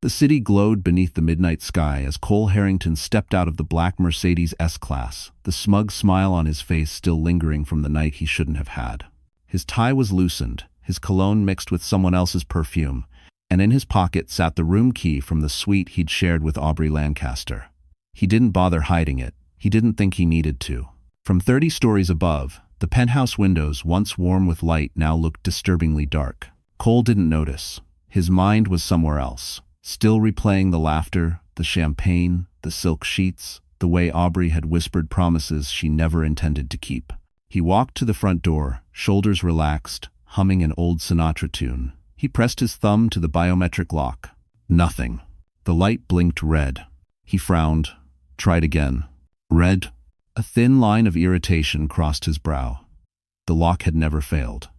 The city glowed beneath the midnight sky as Cole Harrington stepped out of the black Mercedes S-Class, the smug smile on his face still lingering from the night he shouldn't have had. His tie was loosened, his cologne mixed with someone else's perfume, and in his pocket sat the room key from the suite he'd shared with Aubrey Lancaster. He didn't bother hiding it. He didn't think he needed to. From 30 stories above, the penthouse windows, once warm with light, now looked disturbingly dark. Cole didn't notice. His mind was somewhere else, still replaying the laughter, the champagne, the silk sheets, the way Aubrey had whispered promises she never intended to keep. He walked to the front door, shoulders relaxed, humming an old Sinatra tune. He pressed his thumb to the biometric lock. Nothing. The light blinked red. He frowned, tried again. Red. A thin line of irritation crossed his brow. The lock had never failed.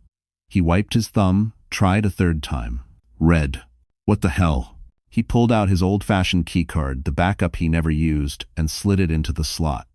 He wiped his thumb, tried a third time. Red. What the hell? He pulled out his old-fashioned keycard, the backup he never used, and slid it into the slot.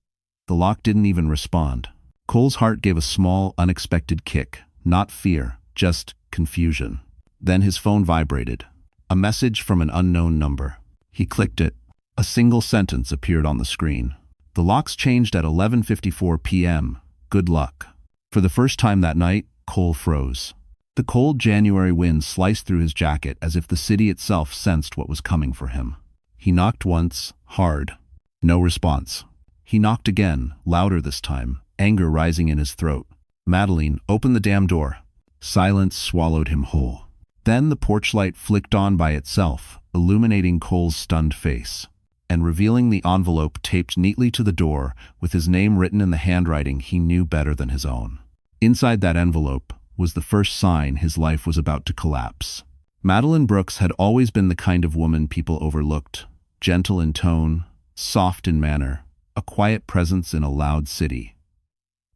The lock didn't even respond. Cole's heart gave a small, unexpected kick. Not fear, just confusion. Then his phone vibrated. A message from an unknown number. He clicked it. A single sentence appeared on the screen. The locks changed at 11:54 p.m. Good luck. For the first time that night, Cole froze. The cold January wind sliced through his jacket as if the city itself sensed what was coming for him. He knocked once, hard. No response. He knocked again, louder this time, anger rising in his throat. Madeline, open the damn door. Silence swallowed him whole. Then the porch light flicked on by itself, illuminating Cole's stunned face, and revealing the envelope taped neatly to the door with his name written in the handwriting he knew better than his own. Inside that envelope was the first sign his life was about to collapse. Madeline Brooks had always been the kind of woman people overlooked, gentle in tone, soft in manner, a quiet presence in a loud city.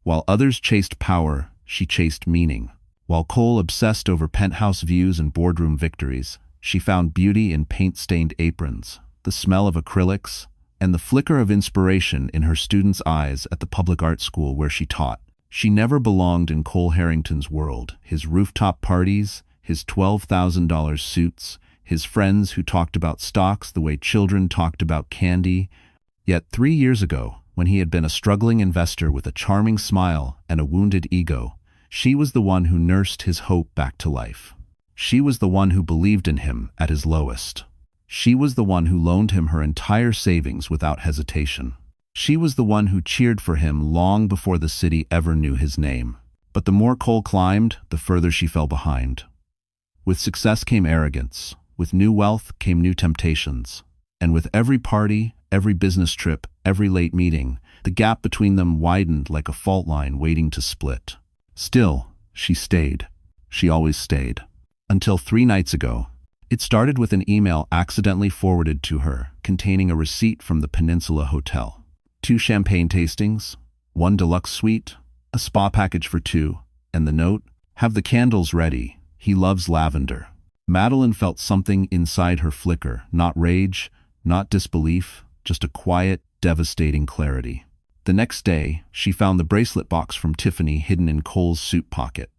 While others chased power, she chased meaning. While Cole obsessed over penthouse views and boardroom victories, she found beauty in paint-stained aprons, the smell of acrylics, and the flicker of inspiration in her students' eyes at the public art school where she taught. She never belonged in Cole Harrington's world, his rooftop parties, his $12,000 suits, his friends who talked about stocks the way children talked about candy. Yet 3 years ago, when he had been a struggling investor with a charming smile and a wounded ego, she was the one who nursed his hope back to life. She was the one who believed in him at his lowest. She was the one who loaned him her entire savings without hesitation. She was the one who cheered for him long before the city ever knew his name. But the more Cole climbed, the further she fell behind. With success came arrogance. With new wealth came new temptations. And with every party, every business trip, every late meeting, the gap between them widened like a fault line waiting to split. Still, she stayed. She always stayed. Until 3 nights ago. It started with an email accidentally forwarded to her, containing a receipt from the Peninsula Hotel. 2 champagne tastings, 1 deluxe suite, a spa package for 2, and the note, "Have the candles ready. He loves lavender." Madeline felt something inside her flicker, not rage, not disbelief, just a quiet, devastating clarity. The next day, she found the bracelet box from Tiffany hidden in Cole's suit pocket.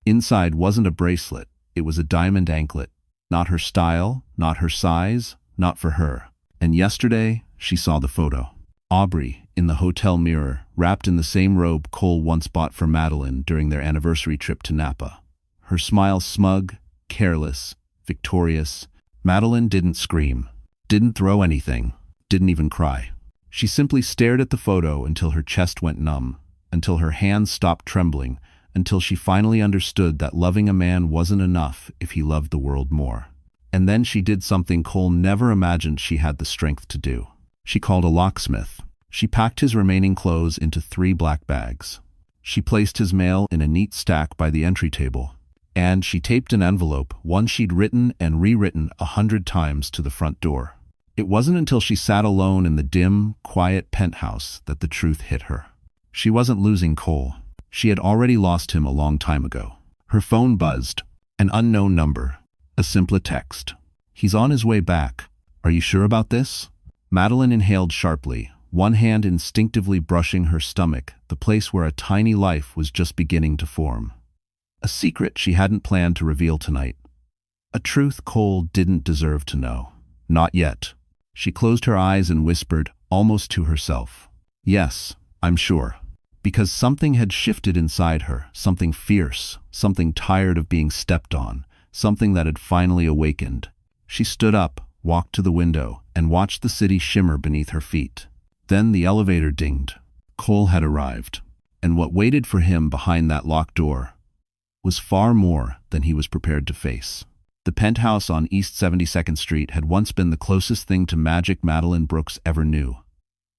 Inside wasn't a bracelet, it was a diamond anklet. Not her style, not her size, not for her. And yesterday, she saw the photo. Aubrey, in the hotel mirror, wrapped in the same robe Cole once bought for Madeline during their anniversary trip to Napa. Her smile smug, careless, victorious. Madeline didn't scream, didn't throw anything, didn't even cry. She simply stared at the photo until her chest went numb, until her hands stopped trembling, until she finally understood that loving a man wasn't enough if he loved the world more. And then she did something Cole never imagined she had the strength to do. She called a locksmith. She packed his remaining clothes into 3 black bags. She placed his mail in a neat stack by the entry table. And she taped an envelope, one she'd written and rewritten 100 times, to the front door. It wasn't until she sat alone in the dim, quiet penthouse that the truth hit her. She wasn't losing Cole. She had already lost him a long time ago. Her phone buzzed. An unknown number. A simple text. "He's on his way back. Are you sure about this?" Madeline inhaled sharply, one hand instinctively brushing her stomach, the place where a tiny life was just beginning to form. A secret she hadn't planned to reveal tonight. A truth Cole didn't deserve to know. Not yet. She closed her eyes and whispered, almost to herself. Yes, I'm sure. Because something had shifted inside her, something fierce, something tired of being stepped on, something that had finally awakened. She stood up, walked to the window, and watched the city shimmer beneath her feet. Then the elevator dinged. Cole had arrived, and what waited for him behind that locked door was far more than he was prepared to face. The penthouse on East 72nd Street had once been the closest thing to magic Madeline Brooks ever knew.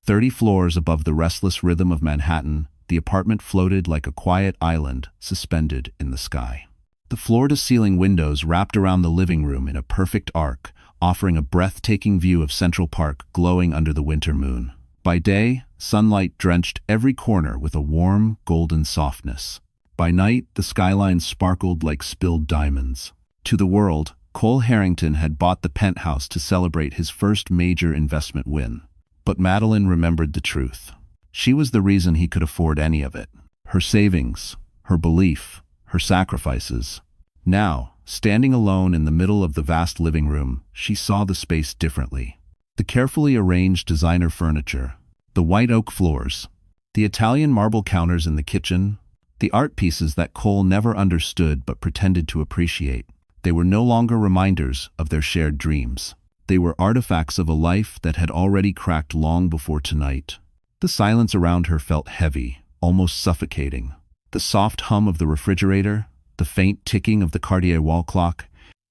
30 floors above the restless rhythm of Manhattan, the apartment floated like a quiet island suspended in the sky. The floor-to-ceiling windows wrapped around the living room in a perfect arc, offering a breathtaking view of Central Park glowing under the winter moon. By day, sunlight drenched every corner with a warm, golden softness. By night, the skyline sparkled like spilled diamonds. To the world, Cole Harrington had bought the penthouse to celebrate his first major investment win. But Madeline remembered the truth. She was the reason he could afford any of it. Her savings, her belief, her sacrifices. Now, standing alone in the middle of the vast living room, she saw the space differently. The carefully arranged designer furniture, the white oak floors, the Italian marble counters in the kitchen, the art pieces that Cole never understood but pretended to appreciate. They were no longer reminders of their shared dreams. They were artifacts of a life that had already cracked long before tonight. The silence around her felt heavy, almost suffocating. The soft hum of the refrigerator, the faint ticking of the Cartier wall clock,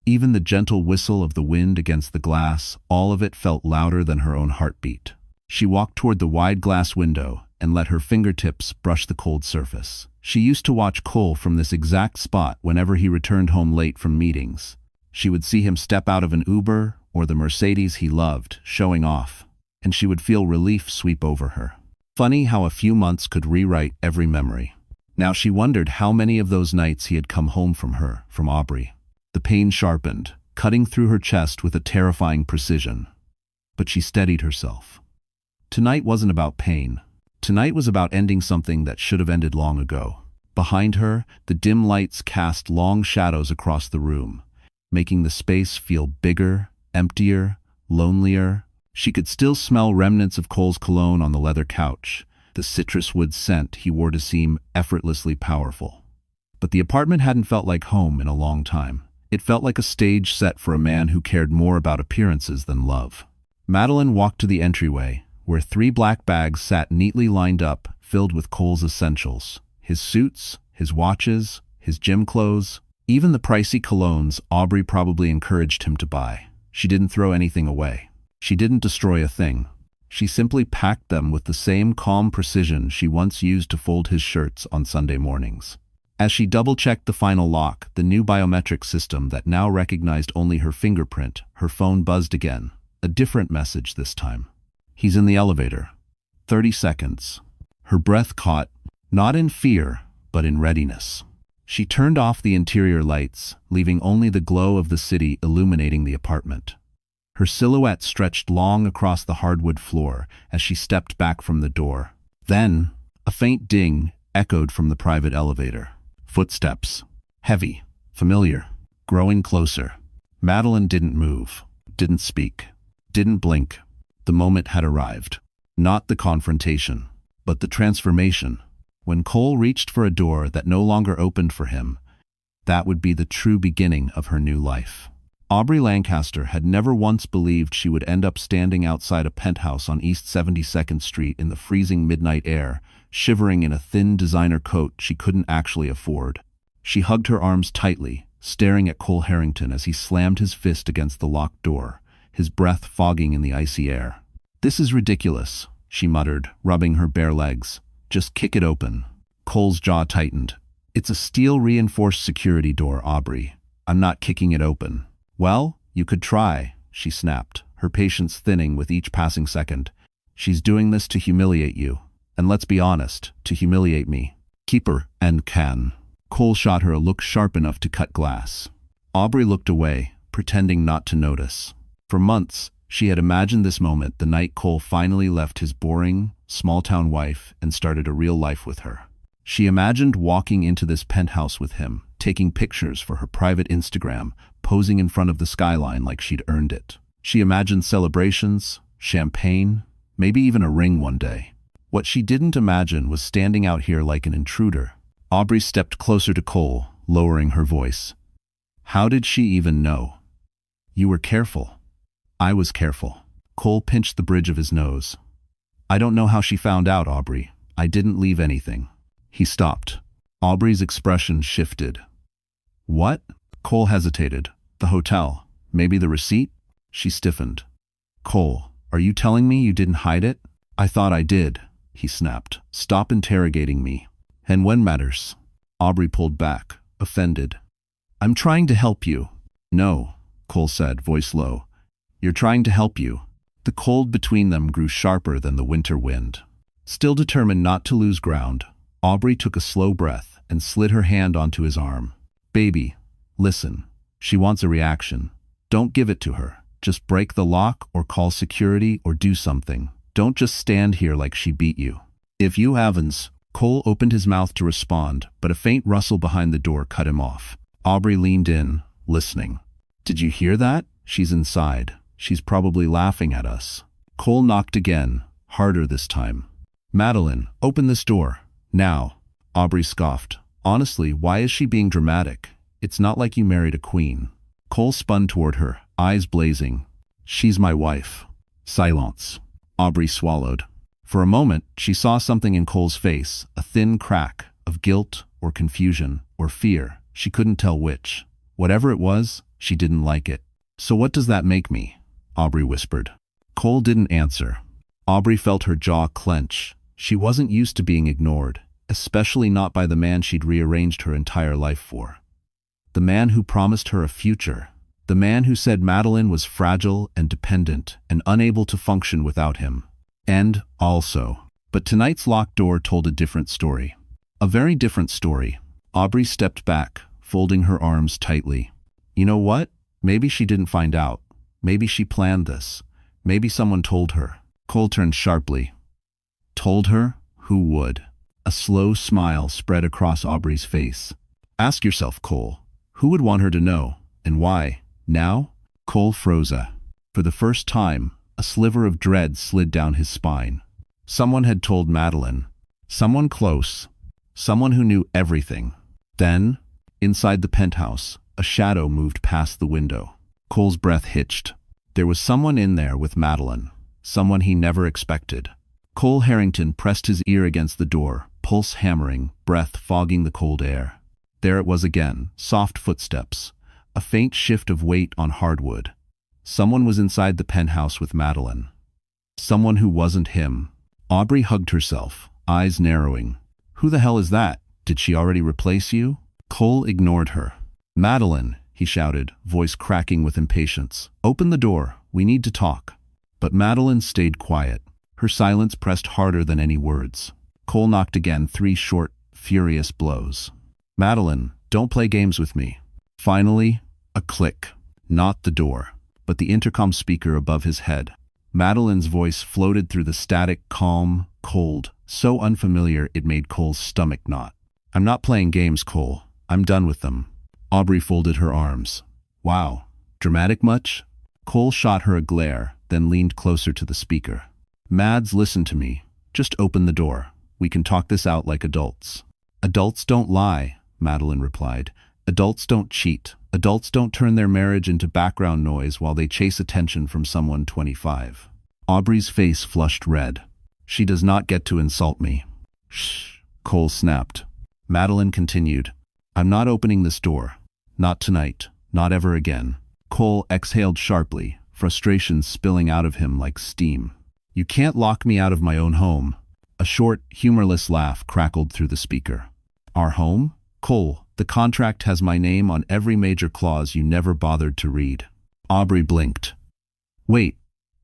even the gentle whistle of the wind against the glass, all of it felt louder than her own heartbeat. She walked toward the wide glass window and let her fingertips brush the cold surface. She used to watch Cole from this exact spot whenever he returned home late from meetings. She would see him step out of an Uber or the Mercedes he loved, showing off, and she would feel relief sweep over her. Funny how a few months could rewrite every memory. Now she wondered how many of those nights he had come home from her, from Aubrey. The pain sharpened, cutting through her chest with a terrifying precision. But she steadied herself. Tonight wasn't about pain. Tonight was about ending something that should have ended long ago. Behind her, the dim lights cast long shadows across the room, making the space feel bigger, emptier, lonelier. She could still smell remnants of Cole's cologne on the leather couch, the citrus wood scent he wore to seem effortlessly powerful. But the apartment hadn't felt like home in a long time. It felt like a stage set for a man who cared more about appearances than love. Madeline walked to the entryway, where 3 black bags sat neatly lined up, filled with Cole's essentials. His suits, his watches, his gym clothes, even the pricey colognes Aubrey probably encouraged him to buy. She didn't throw anything away. She didn't destroy a thing. She simply packed them with the same calm precision she once used to fold his shirts on Sunday mornings. As she double-checked the final lock, the new biometric system that now recognized only her fingerprint, her phone buzzed again. A different message this time. He's in the elevator. 30 seconds. Her breath caught, not in fear, but in readiness. She turned off the interior lights, leaving only the glow of the city illuminating the apartment. Her silhouette stretched long across the hardwood floor as she stepped back from the door. Then, a faint ding echoed from the private elevator. Footsteps. Heavy, familiar, growing closer. Madeline didn't move, didn't speak, didn't blink. The moment had arrived. Not the confrontation, but the transformation. When Cole reached for a door that no longer opened for him, that would be the true beginning of her new life. Aubrey Lancaster had never once believed she would end up standing outside a penthouse on East 72nd Street in the freezing midnight air, shivering in a thin designer coat she couldn't actually afford. She hugged her arms tightly, staring at Cole Harrington as he slammed his fist against the locked door, his breath fogging in the icy air. "This is ridiculous," she muttered, rubbing her bare legs. "Just kick it open." Cole's jaw tightened. "It's a steel-reinforced security door, Aubrey. I'm not kicking it open." "Well, you could try," she snapped, her patience thinning with each passing second. "She's doing this to humiliate you. And let's be honest, to humiliate me. Keep her, and can." Cole shot her a look sharp enough to cut glass. Aubrey looked away, pretending not to notice. For months, she had imagined this moment the night Cole finally left his boring, small-town wife and started a real life with her. She imagined walking into this penthouse with him, taking pictures for her private Instagram, posing in front of the skyline like she'd earned it. She imagined celebrations, champagne, maybe even a ring one day. What she didn't imagine was standing out here like an intruder. Aubrey stepped closer to Cole, lowering her voice. How did she even know? You were careful. I was careful. Cole pinched the bridge of his nose. I don't know how she found out, Aubrey. I didn't leave anything. He stopped. Aubrey's expression shifted. What? Cole hesitated. The hotel. Maybe the receipt? She stiffened. Cole, are you telling me you didn't hide it? I thought I did, he snapped. Stop interrogating me. And when matters. Aubrey pulled back, offended. I'm trying to help you. No, Cole said, voice low. You're trying to help you. The cold between them grew sharper than the winter wind. Still determined not to lose ground, Aubrey took a slow breath and slid her hand onto his arm. Baby, listen. She wants a reaction. Don't give it to her. Just break the lock or call security or do something. Don't just stand here like she beat you. If you haven't. Cole opened his mouth to respond, but a faint rustle behind the door cut him off. Aubrey leaned in, listening. Did you hear that? She's inside. She's probably laughing at us. Cole knocked again, harder this time. Madeline, open this door. Now. Aubrey scoffed. Honestly, why is she being dramatic? It's not like you married a queen. Cole spun toward her, eyes blazing. She's my wife. Silence. Aubrey swallowed. For a moment, she saw something in Cole's face, a thin crack of guilt or confusion or fear. She couldn't tell which. Whatever it was, she didn't like it. So what does that make me? Aubrey whispered. Cole didn't answer. Aubrey felt her jaw clench. She wasn't used to being ignored, especially not by the man she'd rearranged her entire life for. The man who promised her a future. The man who said Madeline was fragile and dependent and unable to function without him. And also. But tonight's locked door told a different story. A very different story. Aubrey stepped back, folding her arms tightly. You know what? Maybe she didn't find out. Maybe she planned this. Maybe someone told her. Cole turned sharply. Told her? Who would? A slow smile spread across Aubrey's face. Ask yourself, Cole. Who would want her to know? And why? Now? Cole froze. For the first time, a sliver of dread slid down his spine. Someone had told Madeline. Someone close. Someone who knew everything. Then, inside the penthouse, a shadow moved past the window. Cole's breath hitched. There was someone in there with Madeline. Someone he never expected. Cole Harrington pressed his ear against the door, pulse hammering, breath fogging the cold air. There it was again, soft footsteps. A faint shift of weight on hardwood. Someone was inside the penthouse with Madeline. Someone who wasn't him. Aubrey hugged herself, eyes narrowing. Who the hell is that? Did she already replace you? Cole ignored her. Madeline, he shouted, voice cracking with impatience. Open the door. We need to talk. But Madeline stayed quiet. Her silence pressed harder than any words. Cole knocked again, 3 short, furious blows. Madeline, don't play games with me. Finally, a click. Not the door, but the intercom speaker above his head. Madeline's voice floated through the static, calm, cold, so unfamiliar it made Cole's stomach knot. I'm not playing games, Cole. I'm done with them. Aubrey folded her arms. Wow. Dramatic much? Cole shot her a glare, then leaned closer to the speaker. Mads, listen to me. Just open the door. We can talk this out like adults. Adults don't lie, Madeline replied. Adults don't cheat. Adults don't turn their marriage into background noise while they chase attention from someone 25. Aubrey's face flushed red. She does not get to insult me. Shh, Cole snapped. Madeline continued. I'm not opening this door. Not tonight. Not ever again. Cole exhaled sharply, frustration spilling out of him like steam. You can't lock me out of my own home. A short, humorless laugh crackled through the speaker. Our home? Cole, the contract has my name on every major clause you never bothered to read. Aubrey blinked. Wait,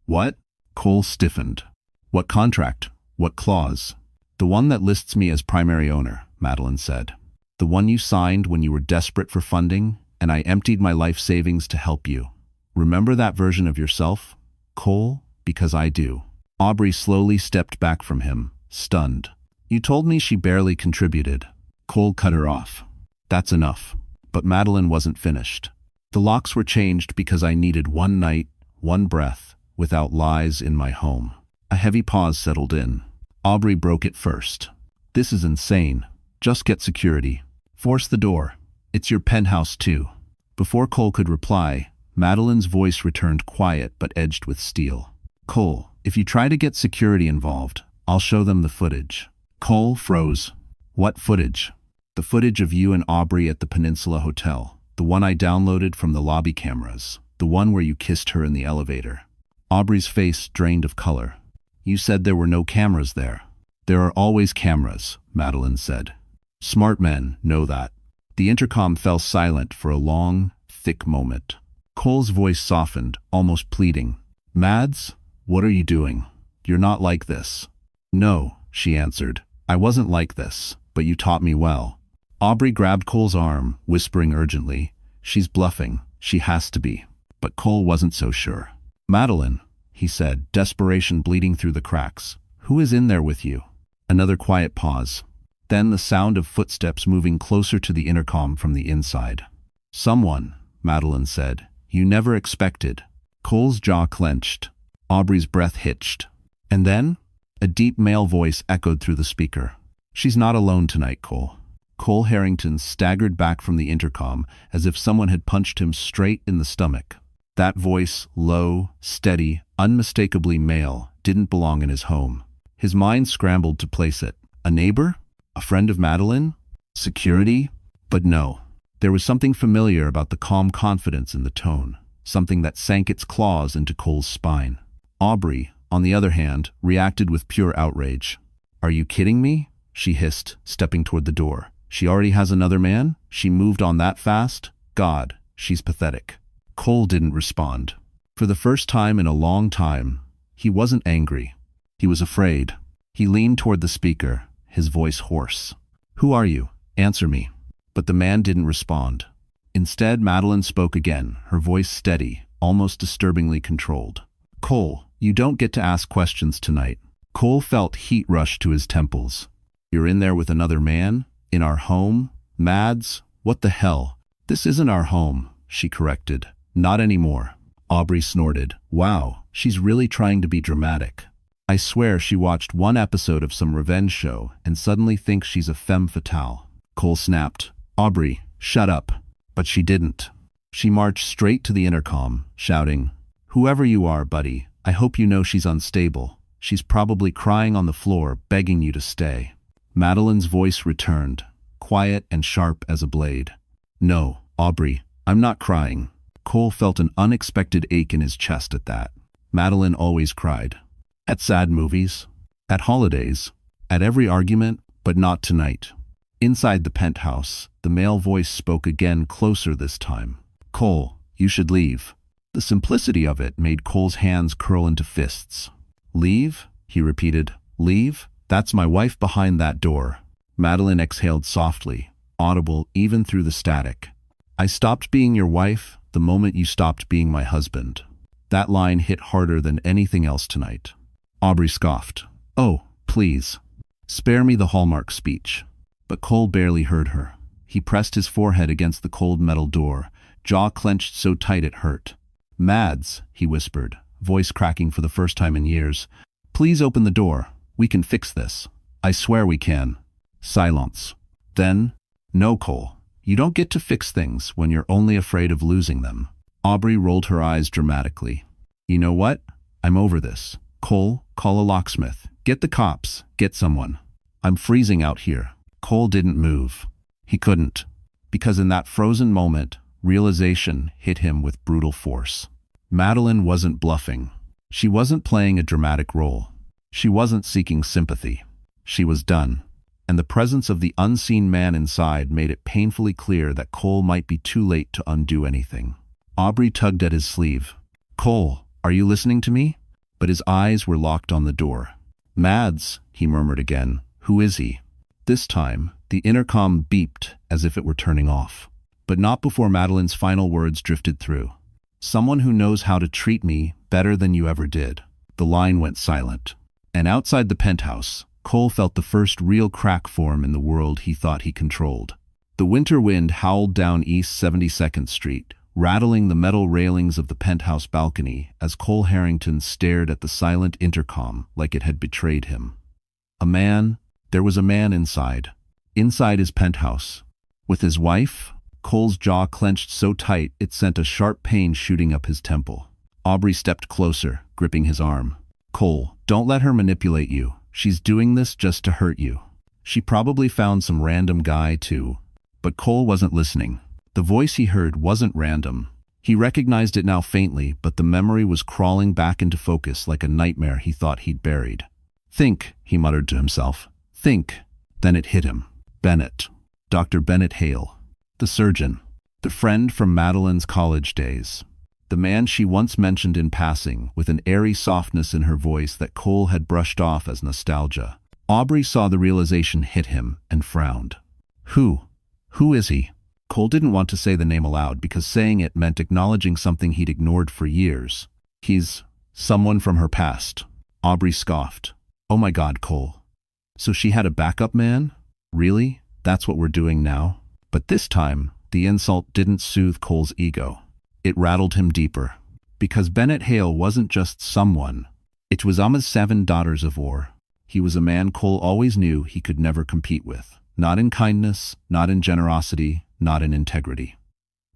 what? Cole stiffened. What contract? What clause? The one that lists me as primary owner, Madeline said. The one you signed when you were desperate for funding, and I emptied my life savings to help you. Remember that version of yourself, Cole? Because I do. Aubrey slowly stepped back from him, stunned. You told me she barely contributed. Cole cut her off. That's enough. But Madeline wasn't finished. The locks were changed because I needed one night, one breath, without lies in my home. A heavy pause settled in. Aubrey broke it first. This is insane. Just get security. Force the door. It's your penthouse too. Before Cole could reply, Madeline's voice returned quiet but edged with steel. Cole, if you try to get security involved, I'll show them the footage. Cole froze. What footage? The footage of you and Aubrey at the Peninsula Hotel. The one I downloaded from the lobby cameras. The one where you kissed her in the elevator. Aubrey's face drained of color. You said there were no cameras there. There are always cameras, Madeline said. Smart men know that. The intercom fell silent for a long, thick moment. Cole's voice softened, almost pleading. Mads, what are you doing? You're not like this. No, she answered. I wasn't like this, but you taught me well. Aubrey grabbed Cole's arm, whispering urgently. She's bluffing. She has to be. But Cole wasn't so sure. Madeline, he said, desperation bleeding through the cracks. Who is in there with you? Another quiet pause. Then the sound of footsteps moving closer to the intercom from the inside. Someone, Madeline said. You never expected. Cole's jaw clenched. Aubrey's breath hitched. And then, a deep male voice echoed through the speaker. She's not alone tonight, Cole. Cole Harrington staggered back from the intercom as if someone had punched him straight in the stomach. That voice, low, steady, unmistakably male, didn't belong in his home. His mind scrambled to place it. A neighbor? A friend of Madeline? Security? But no. There was something familiar about the calm confidence in the tone, something that sank its claws into Cole's spine. Aubrey, on the other hand, reacted with pure outrage. Are you kidding me? She hissed, stepping toward the door. She already has another man? She moved on that fast? God, she's pathetic. Cole didn't respond. For the first time in a long time, he wasn't angry. He was afraid. He leaned toward the speaker, his voice hoarse. Who are you? Answer me. But the man didn't respond. Instead, Madeline spoke again, her voice steady, almost disturbingly controlled. Cole, you don't get to ask questions tonight. Cole felt heat rush to his temples. You're in there with another man? In our home? Mads? What the hell? This isn't our home, she corrected. Not anymore. Aubrey snorted. Wow, she's really trying to be dramatic. I swear she watched one episode of some revenge show and suddenly thinks she's a femme fatale. Cole snapped. Aubrey, shut up. But she didn't. She marched straight to the intercom, shouting, Whoever you are, buddy, I hope you know she's unstable. She's probably crying on the floor, begging you to stay. Madeline's voice returned, quiet and sharp as a blade. No, Aubrey, I'm not crying. Cole felt an unexpected ache in his chest at that. Madeline always cried. At sad movies, at holidays, at every argument, but not tonight. Inside the penthouse, the male voice spoke again, closer this time. Cole, you should leave. The simplicity of it made Cole's hands curl into fists. Leave? He repeated. Leave? That's my wife behind that door. Madeline exhaled softly, audible even through the static. I stopped being your wife the moment you stopped being my husband. That line hit harder than anything else tonight. Aubrey scoffed. Oh, please. Spare me the Hallmark speech. But Cole barely heard her. He pressed his forehead against the cold metal door, jaw clenched so tight it hurt. Mads, he whispered, voice cracking for the first time in years. Please open the door. We can fix this. I swear we can. Silence. Then, no, Cole. You don't get to fix things when you're only afraid of losing them. Aubrey rolled her eyes dramatically. You know what? I'm over this. Cole, call a locksmith. Get the cops. Get someone. I'm freezing out here. Cole didn't move. He couldn't. Because in that frozen moment, realization hit him with brutal force. Madeline wasn't bluffing. She wasn't playing a dramatic role. She wasn't seeking sympathy. She was done. And the presence of the unseen man inside made it painfully clear that Cole might be too late to undo anything. Aubrey tugged at his sleeve. Cole, are you listening to me? But his eyes were locked on the door. Mads, he murmured again. Who is he? This time, the intercom beeped as if it were turning off. But not before Madeline's final words drifted through. Someone who knows how to treat me better than you ever did. The line went silent. And outside the penthouse, Cole felt the first real crack form in the world he thought he controlled. The winter wind howled down East 72nd Street, rattling the metal railings of the penthouse balcony as Cole Harrington stared at the silent intercom like it had betrayed him. There was a man inside his penthouse. With his wife? Cole's jaw clenched so tight it sent a sharp pain shooting up his temple. Aubrey stepped closer, gripping his arm. Cole, don't let her manipulate you. She's doing this just to hurt you. She probably found some random guy too. But Cole wasn't listening. The voice he heard wasn't random. He recognized it now faintly, but the memory was crawling back into focus like a nightmare he thought he'd buried. Think, he muttered to himself. Think. Then it hit him. Bennett. Dr. Bennett Hale. The surgeon. The friend from Madeline's college days. The man she once mentioned in passing, with an airy softness in her voice that Cole had brushed off as nostalgia. Aubrey saw the realization hit him and frowned. Who is he? Cole didn't want to say the name aloud because saying it meant acknowledging something he'd ignored for years. He's someone from her past. Aubrey scoffed. Oh my God, Cole. So she had a backup man? Really? That's what we're doing now? But this time, the insult didn't soothe Cole's ego. It rattled him deeper. Because Bennett Hale wasn't just someone. It was Amma's 7 daughters of war. He was a man Cole always knew he could never compete with. Not in kindness, not in generosity, not in integrity.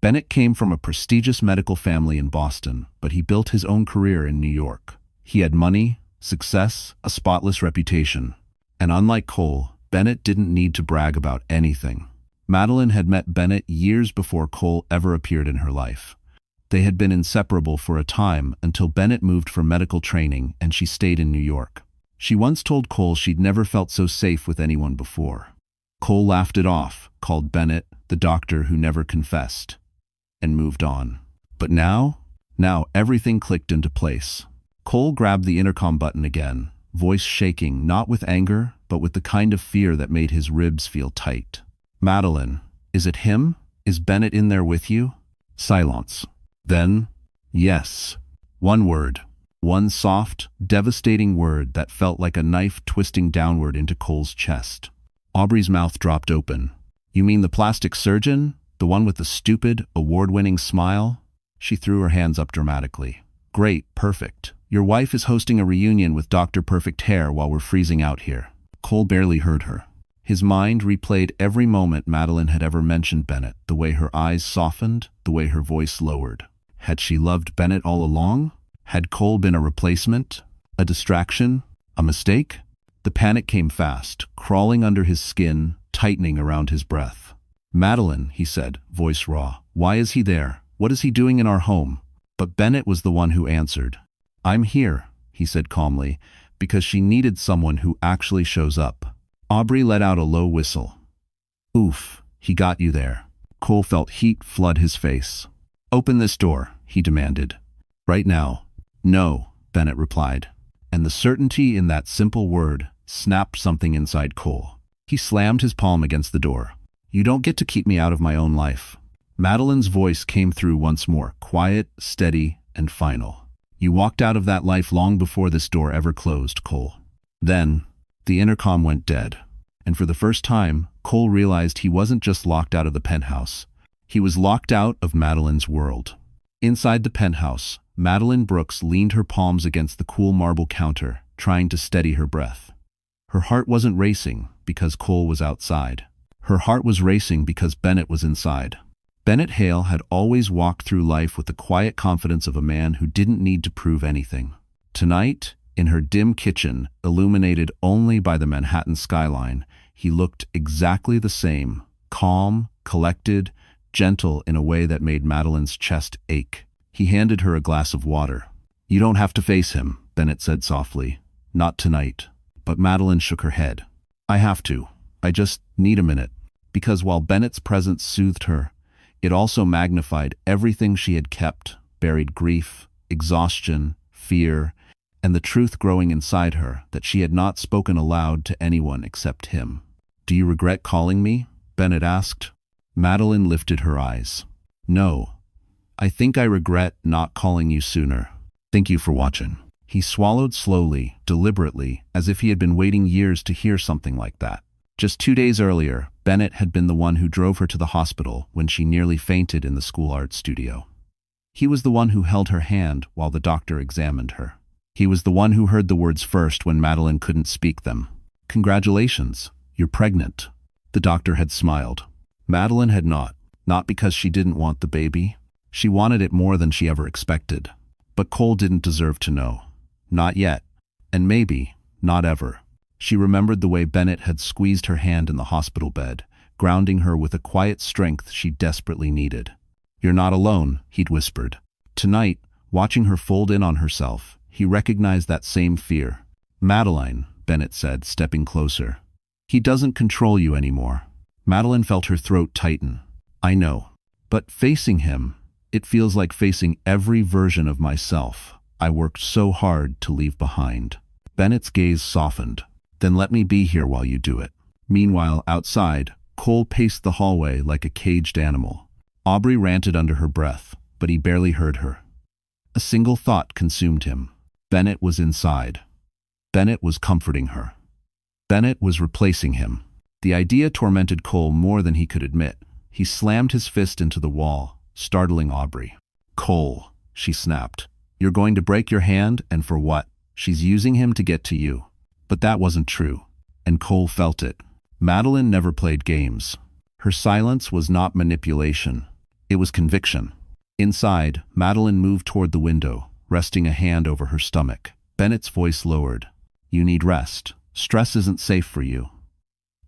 Bennett came from a prestigious medical family in Boston, but he built his own career in New York. He had money, success, a spotless reputation. And unlike Cole, Bennett didn't need to brag about anything. Madeline had met Bennett years before Cole ever appeared in her life. They had been inseparable for a time until Bennett moved for medical training and she stayed in New York. She once told Cole she'd never felt so safe with anyone before. Cole laughed it off, called Bennett the doctor who never confessed, and moved on. But now everything clicked into place. Cole grabbed the intercom button again, voice shaking not with anger, but with the kind of fear that made his ribs feel tight. Madeline, is it him? Is Bennett in there with you? Silence. Then, yes. One word. One soft, devastating word that felt like a knife twisting downward into Cole's chest. Aubrey's mouth dropped open. You mean the plastic surgeon? The one with the stupid, award-winning smile? She threw her hands up dramatically. Great, perfect. Your wife is hosting a reunion with Dr. Perfect Hair while we're freezing out here. Cole barely heard her. His mind replayed every moment Madeline had ever mentioned Bennett, the way her eyes softened, the way her voice lowered. Had she loved Bennett all along? Had Cole been a replacement? A distraction? A mistake? The panic came fast, crawling under his skin, tightening around his breath. Madeline, he said, voice raw. Why is he there? What is he doing in our home? But Bennett was the one who answered. I'm here, he said calmly, because she needed someone who actually shows up. Aubrey let out a low whistle. Oof, he got you there. Cole felt heat flood his face. Open this door, he demanded. Right now. No, Bennett replied. And the certainty in that simple word snapped something inside Cole. He slammed his palm against the door. You don't get to keep me out of my own life. Madeline's voice came through once more, quiet, steady, and final. You walked out of that life long before this door ever closed, Cole. Then, the intercom went dead. And for the first time, Cole realized he wasn't just locked out of the penthouse. He was locked out of Madeline's world. Inside the penthouse, Madeline Brooks leaned her palms against the cool marble counter, trying to steady her breath. Her heart wasn't racing because Cole was outside. Her heart was racing because Bennett was inside. Bennett Hale had always walked through life with the quiet confidence of a man who didn't need to prove anything. Tonight, in her dim kitchen, illuminated only by the Manhattan skyline, he looked exactly the same, calm, collected, gentle in a way that made Madeline's chest ache. He handed her a glass of water. You don't have to face him, Bennett said softly. Not tonight. But Madeline shook her head. I have to. I just need a minute. Because while Bennett's presence soothed her, it also magnified everything she had kept, buried grief, exhaustion, fear, and the truth growing inside her that she had not spoken aloud to anyone except him. Do you regret calling me? Bennett asked. Madeline lifted her eyes. No. I think I regret not calling you sooner. Thank you for watching. He swallowed slowly, deliberately, as if he had been waiting years to hear something like that. Just 2 days earlier, Bennett had been the one who drove her to the hospital when she nearly fainted in the school art studio. He was the one who held her hand while the doctor examined her. He was the one who heard the words first when Madeline couldn't speak them. "Congratulations, you're pregnant." The doctor had smiled. Madeline had not. Not because she didn't want the baby. She wanted it more than she ever expected. But Cole didn't deserve to know. Not yet. And maybe, not ever. She remembered the way Bennett had squeezed her hand in the hospital bed, grounding her with a quiet strength she desperately needed. "You're not alone," he'd whispered. Tonight, watching her fold in on herself, he recognized that same fear. "Madeline," Bennett said, stepping closer. "He doesn't control you anymore." Madeline felt her throat tighten. "I know. But facing him, it feels like facing every version of myself I worked so hard to leave behind." Bennett's gaze softened. "Then let me be here while you do it." Meanwhile, outside, Cole paced the hallway like a caged animal. Aubrey ranted under her breath, but he barely heard her. A single thought consumed him. Bennett was inside. Bennett was comforting her. Bennett was replacing him. The idea tormented Cole more than he could admit. He slammed his fist into the wall, startling Aubrey. "Cole," she snapped. "You're going to break your hand, and for what? She's using him to get to you." But that wasn't true, and Cole felt it. Madeline never played games. Her silence was not manipulation. It was conviction. Inside, Madeline moved toward the window, resting a hand over her stomach. Bennett's voice lowered. "You need rest. Stress isn't safe for you.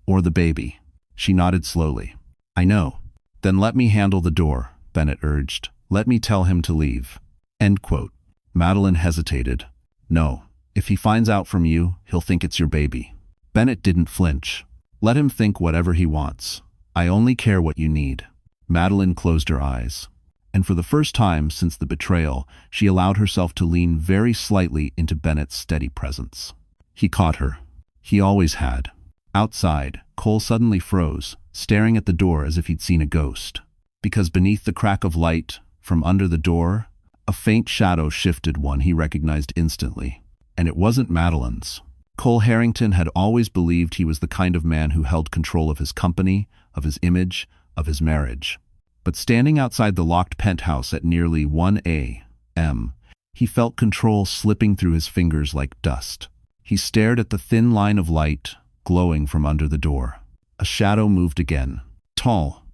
Or the baby." She nodded slowly. "I know." "Then let me handle the door," Bennett urged. "Let me tell him to leave." End quote. Madeline hesitated. "No. If he finds out from you, he'll think it's your baby." Bennett didn't flinch. "Let him think whatever he wants. I only care what you need." Madeline closed her eyes. And for the first time since the betrayal, she allowed herself to lean very slightly into Bennett's steady presence. He caught her. He always had. Outside, Cole suddenly froze, staring at the door as if he'd seen a ghost. Because beneath the crack of light, from under the door, a faint shadow shifted, one he recognized instantly. And it wasn't Madeline's. Cole Harrington had always believed he was the kind of man who held control of his company, of his image, of his marriage. But standing outside the locked penthouse at nearly 1 a.m., he felt control slipping through his fingers like dust. He stared at the thin line of light, glowing from under the door. A shadow moved again. Tall.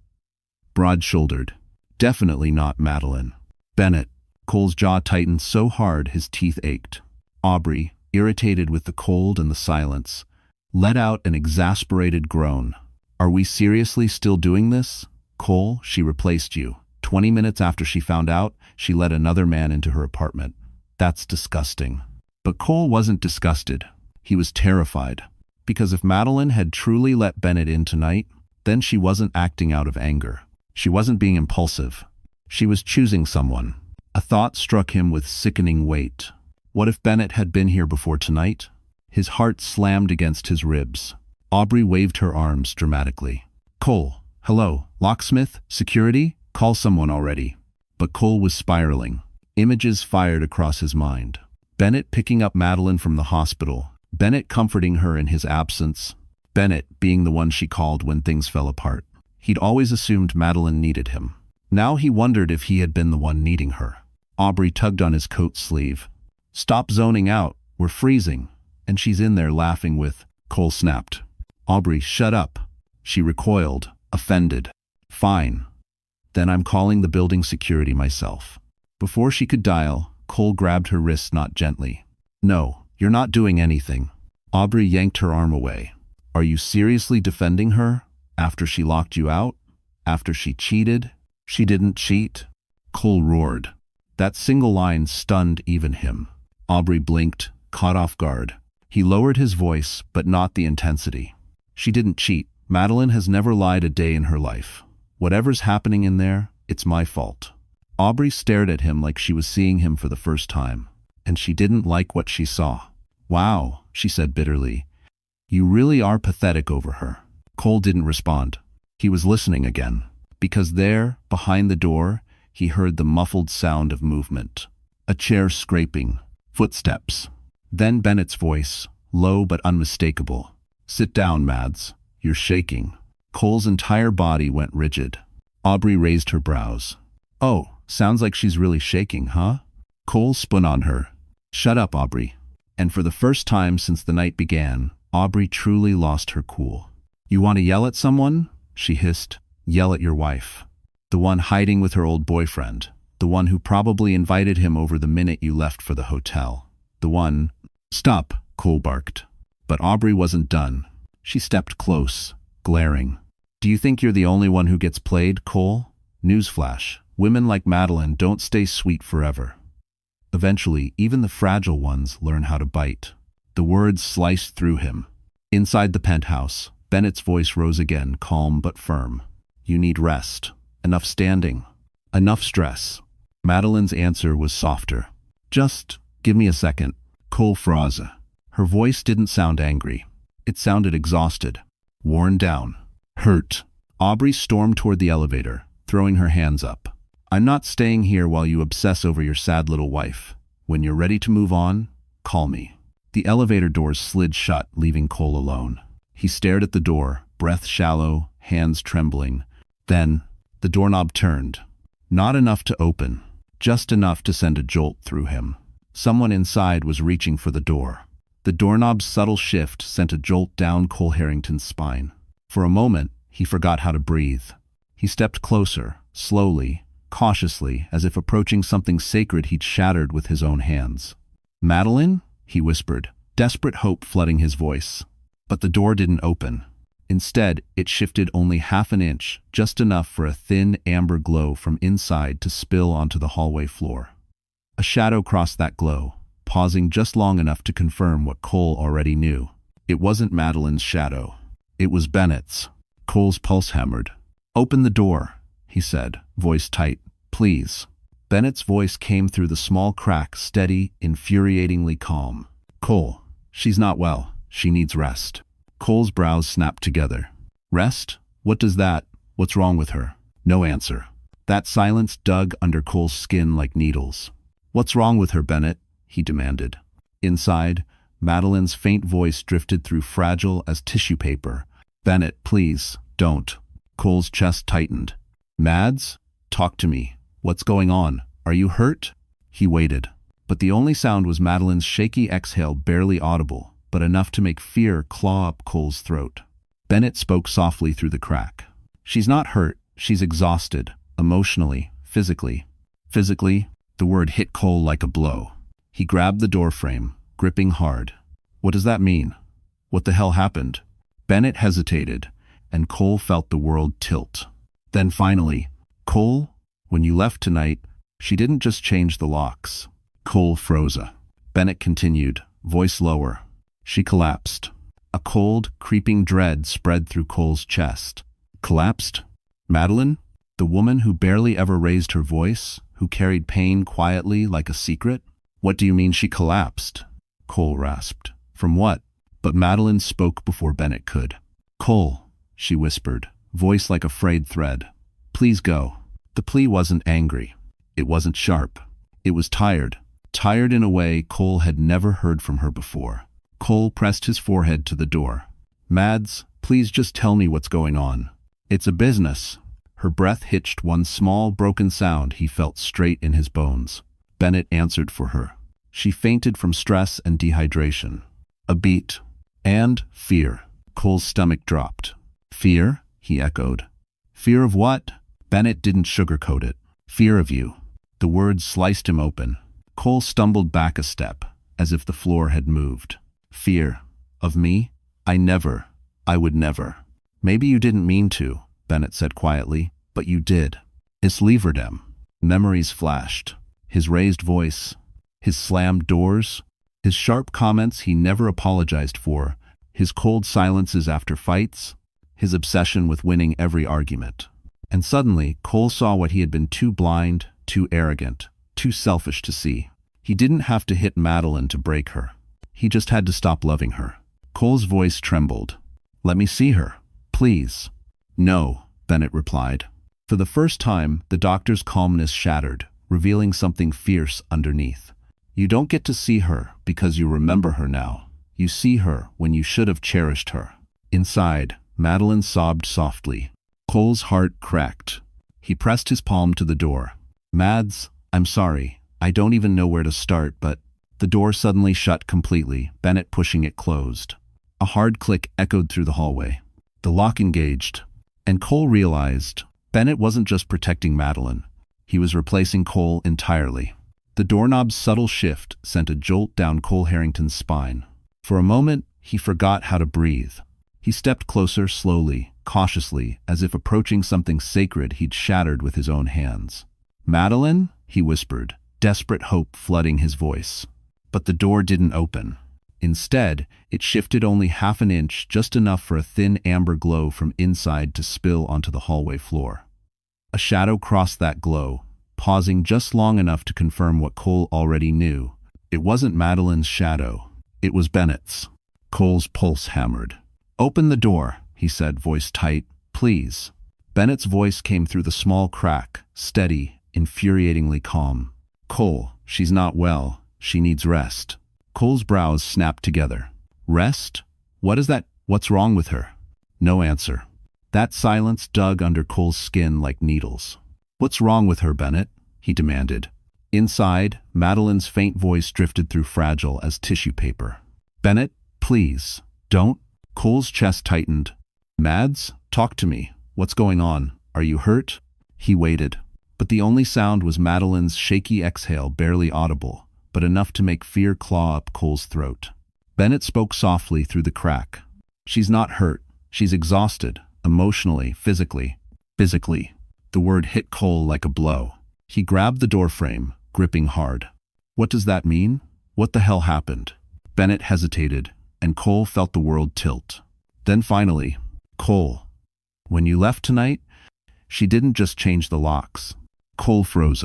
Broad-shouldered. Definitely not Madeline. Bennett. Cole's jaw tightened so hard his teeth ached. Aubrey, irritated with the cold and the silence, let out an exasperated groan. "Are we seriously still doing this? Cole, she replaced you. 20 minutes after she found out, she let another man into her apartment. That's disgusting." But Cole wasn't disgusted. He was terrified. Because if Madeline had truly let Bennett in tonight, then she wasn't acting out of anger. She wasn't being impulsive. She was choosing someone. A thought struck him with sickening weight. What if Bennett had been here before tonight? His heart slammed against his ribs. Aubrey waved her arms dramatically. "Cole, hello, locksmith, security, call someone already." But Cole was spiraling. Images fired across his mind. Bennett picking up Madeline from the hospital. Bennett comforting her in his absence. Bennett being the one she called when things fell apart. He'd always assumed Madeline needed him. Now he wondered if he had been the one needing her. Aubrey tugged on his coat sleeve. "Stop zoning out, we're freezing." And she's in there laughing with... Cole snapped. "Aubrey, shut up." She recoiled, offended. "Fine. Then I'm calling the building security myself." Before she could dial, Cole grabbed her wrist, not gently. "No, you're not doing anything." Aubrey yanked her arm away. "Are you seriously defending her? After she locked you out? After she cheated?" "She didn't cheat," Cole roared. That single line stunned even him. Aubrey blinked, caught off guard. He lowered his voice, but not the intensity. "She didn't cheat. Madeline has never lied a day in her life. Whatever's happening in there, it's my fault." Aubrey stared at him like she was seeing him for the first time, and she didn't like what she saw. "Wow," she said bitterly. "You really are pathetic over her." Cole didn't respond. He was listening again, because there, behind the door, he heard the muffled sound of movement. A chair scraping. Footsteps. Then Bennett's voice, low but unmistakable. "Sit down, Mads. You're shaking." Cole's entire body went rigid. Aubrey raised her brows. "Oh, Sounds like she's really shaking, huh? Cole spun on her. Shut up, Aubrey. And for the first time since the night began, Aubrey truly lost her cool. You want to yell at someone? She hissed. Yell at your wife. The one hiding with her old boyfriend. The one who probably invited him over the minute you left for the hotel. The one... Stop, Cole barked. But Aubrey wasn't done. She stepped close, glaring. Do you think you're the only one who gets played, Cole? Newsflash. Women like Madeline don't stay sweet forever. Eventually, even the fragile ones learn how to bite. The words sliced through him. Inside the penthouse, Bennett's voice rose again, calm but firm. You need rest. Enough standing. Enough stress. Madeline's answer was softer. Just give me a second. Cole froze. Her voice didn't sound angry. It sounded exhausted, worn down, hurt. Aubrey stormed toward the elevator, throwing her hands up. I'm not staying here while you obsess over your sad little wife. When you're ready to move on, call me. The elevator doors slid shut, leaving Cole alone. He stared at the door, breath shallow, hands trembling. Then, the doorknob turned. Not enough to open, just enough to send a jolt through him. Someone inside was reaching for the door. The doorknob's subtle shift sent a jolt down Cole Harrington's spine. For a moment, he forgot how to breathe. He stepped closer, slowly, cautiously, as if approaching something sacred he'd shattered with his own hands. Madeline? He whispered, desperate hope flooding his voice. But the door didn't open. Instead, it shifted only half an inch, just enough for a thin, amber glow from inside to spill onto the hallway floor. A shadow crossed that glow, pausing just long enough to confirm what Cole already knew. It wasn't Madeline's shadow. It was Bennett's. Cole's pulse hammered. Open the door, he said, voice tight. Please. Bennett's voice came through the small crack, steady, infuriatingly calm. Cole, she's not well. She needs rest. Cole's brows snapped together. Rest? What does that? What's wrong with her? No answer. That silence dug under Cole's skin like needles. What's wrong with her, Bennett? He demanded. Inside, Madeline's faint voice drifted through fragile as tissue paper. Bennett, please, don't. Cole's chest tightened. Mads? Talk to me. What's going on? Are you hurt? He waited. But the only sound was Madeline's shaky exhale, barely audible, but enough to make fear claw up Cole's throat. Bennett spoke softly through the crack. She's not hurt. She's exhausted. Emotionally. Physically. Physically? The word hit Cole like a blow. He grabbed the doorframe, gripping hard. What does that mean? What the hell happened? Bennett hesitated, and Cole felt the world tilt. Then finally, Cole, when you left tonight, she didn't just change the locks. Cole froze. Bennett continued, voice lower. She collapsed. A cold, creeping dread spread through Cole's chest. Collapsed? Madeline? The woman who barely ever raised her voice, who carried pain quietly like a secret? What do you mean she collapsed? Cole rasped. From what? But Madeline spoke before Bennett could. Cole, she whispered, voice like a frayed thread. Please go. The plea wasn't angry. It wasn't sharp. It was tired. Tired in a way Cole had never heard from her before. Cole pressed his forehead to the door. Mads, please just tell me what's going on. It's a business. Her breath hitched one small, broken sound he felt straight in his bones. Bennett answered for her. She fainted from stress and dehydration. A beat. And fear. Cole's stomach dropped. Fear? He echoed. Fear of what? Bennett didn't sugarcoat it. Fear of you. The words sliced him open. Cole stumbled back a step, as if the floor had moved. Fear. Of me? I would never. Maybe you didn't mean to, Bennett said quietly, but you did. It's Leaverdam. Memories flashed. His raised voice, his slammed doors, his sharp comments he never apologized for, his cold silences after fights, his obsession with winning every argument. And suddenly, Cole saw what he had been too blind, too arrogant, too selfish to see. He didn't have to hit Madeline to break her. He just had to stop loving her. Cole's voice trembled. Let me see her, please. No, Bennett replied. For the first time, the doctor's calmness shattered, revealing something fierce underneath. You don't get to see her because you remember her now. You see her when you should have cherished her. Inside, Madeline sobbed softly. Cole's heart cracked. He pressed his palm to the door. Mads, I'm sorry. I don't even know where to start, but the door suddenly shut completely, Bennett pushing it closed. A hard click echoed through the hallway. The lock engaged, and Cole realized Bennett wasn't just protecting Madeline. He was replacing Cole entirely. The doorknob's subtle shift sent a jolt down Cole Harrington's spine. For a moment, he forgot how to breathe. He stepped closer slowly, cautiously, as if approaching something sacred he'd shattered with his own hands. "Madeline?" he whispered, desperate hope flooding his voice. But the door didn't open. Instead, it shifted only half an inch, just enough for a thin amber glow from inside to spill onto the hallway floor. A shadow crossed that glow, pausing just long enough to confirm what Cole already knew. It wasn't Madeline's shadow. It was Bennett's. Cole's pulse hammered. "Open the door," he said, voice tight. "Please." Bennett's voice came through the small crack, steady, infuriatingly calm. "Cole, she's not well. She needs rest." Cole's brows snapped together. "Rest? What is that? What's wrong with her?" No answer. That silence dug under Cole's skin like needles. "What's wrong with her, Bennett?" he demanded. Inside, Madeline's faint voice drifted through fragile as tissue paper. "Bennett, please, don't." Cole's chest tightened. "Mads, talk to me. What's going on? Are you hurt?" He waited. But the only sound was Madeline's shaky exhale, barely audible, but enough to make fear claw up Cole's throat. Bennett spoke softly through the crack. "She's not hurt. She's exhausted, emotionally, physically." Physically. The word hit Cole like a blow. He grabbed the doorframe, gripping hard. "What does that mean? What the hell happened?" Bennett hesitated, and Cole felt the world tilt. Then finally, "Cole, when you left tonight, she didn't just change the locks." Cole froze.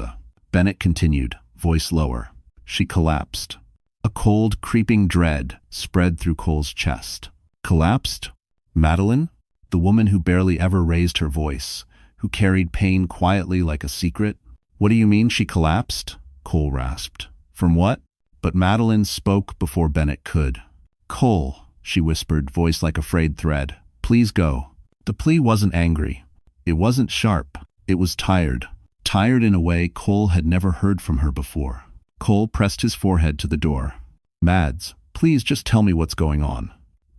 Bennett continued, voice lower. "She collapsed." A cold, creeping dread spread through Cole's chest. "Collapsed? Madeline? The woman who barely ever raised her voice, who carried pain quietly like a secret? What do you mean she collapsed?" Cole rasped. "From what?" But Madeline spoke before Bennett could. "Cole," she whispered, voice like a frayed thread, "please go." The plea wasn't angry. It wasn't sharp. It was tired. Tired in a way Cole had never heard from her before. Cole pressed his forehead to the door. "Mads, please just tell me what's going on."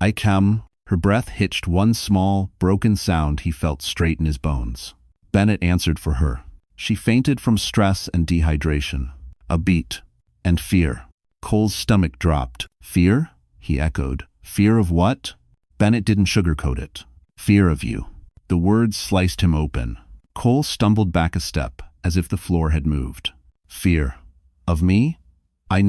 "I can." Her breath hitched one small, broken sound he felt straight in his bones. Bennett answered for her. She fainted from stress and dehydration. A beat. And fear. Cole's stomach dropped. "Fear?" he echoed. "Fear of what?" Bennett didn't sugarcoat it. "Fear of you." The words sliced him open. Cole stumbled back a step, as if the floor had moved. "Fear. Of me? I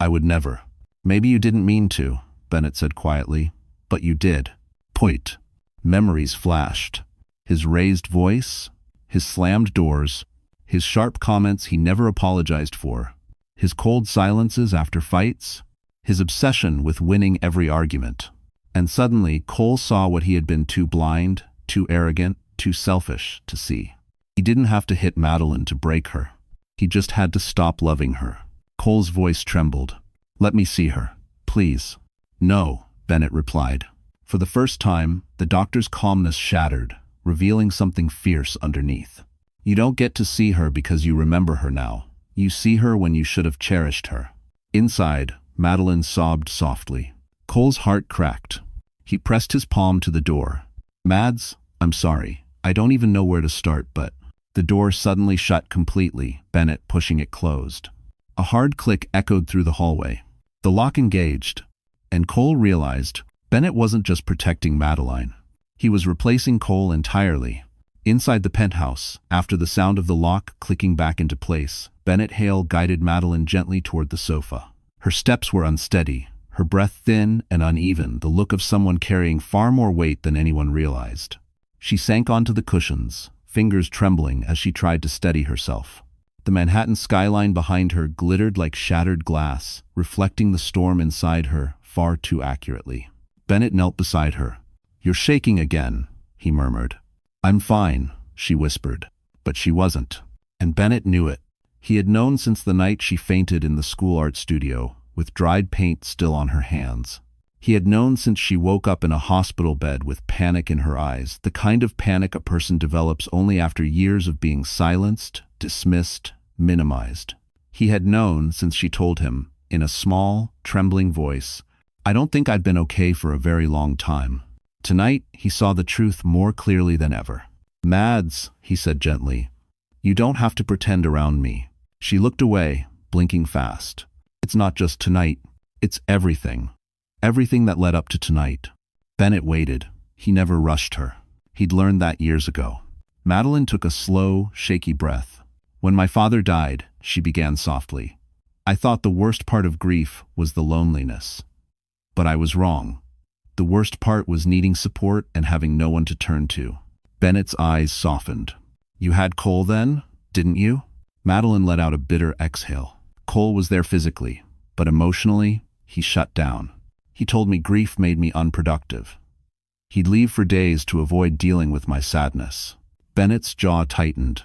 would never." "Maybe you didn't mean to," Bennett said quietly. "But you did." Point. Memories flashed. His raised voice, his slammed doors, his sharp comments he never apologized for, his cold silences after fights, his obsession with winning every argument. And suddenly, Cole saw what he had been too blind, too arrogant, too selfish to see. He didn't have to hit Madeline to break her. He just had to stop loving her. Cole's voice trembled. "Let me see her, please." "No," Bennett replied. For the first time, the doctor's calmness shattered, revealing something fierce underneath. "You don't get to see her because you remember her now. You see her when you should have cherished her." Inside, Madeline sobbed softly. Cole's heart cracked. He pressed his palm to the door. "Mads, I'm sorry. I don't even know where to start, but..." The door suddenly shut completely, Bennett pushing it closed. A hard click echoed through the hallway. The lock engaged, and Cole realized Bennett wasn't just protecting Madeline. He was replacing Cole entirely. Inside the penthouse, after the sound of the lock clicking back into place, Bennett Hale guided Madeline gently toward the sofa. Her steps were unsteady, her breath thin and uneven, the look of someone carrying far more weight than anyone realized. She sank onto the cushions, fingers trembling as she tried to steady herself. The Manhattan skyline behind her glittered like shattered glass, reflecting the storm inside her far too accurately. Bennett knelt beside her. "You're shaking again," he murmured. "I'm fine," she whispered. But she wasn't. And Bennett knew it. He had known since the night she fainted in the school art studio, with dried paint still on her hands. He had known since she woke up in a hospital bed with panic in her eyes, the kind of panic a person develops only after years of being silenced, dismissed, minimized. He had known since she told him, in a small, trembling voice, "I don't think I've been okay for a very long time." Tonight, he saw the truth more clearly than ever. "Mads," he said gently, "you don't have to pretend around me." She looked away, blinking fast. "It's not just tonight. It's everything. Everything that led up to tonight." Bennett waited. He never rushed her. He'd learned that years ago. Madeline took a slow, shaky breath. "When my father died," she began softly, "I thought the worst part of grief was the loneliness. But I was wrong. The worst part was needing support and having no one to turn to." Bennett's eyes softened. "You had Cole then, didn't you?" Madeline let out a bitter exhale. "Cole was there physically, but emotionally, he shut down. He told me grief made me unproductive. He'd leave for days to avoid dealing with my sadness." Bennett's jaw tightened.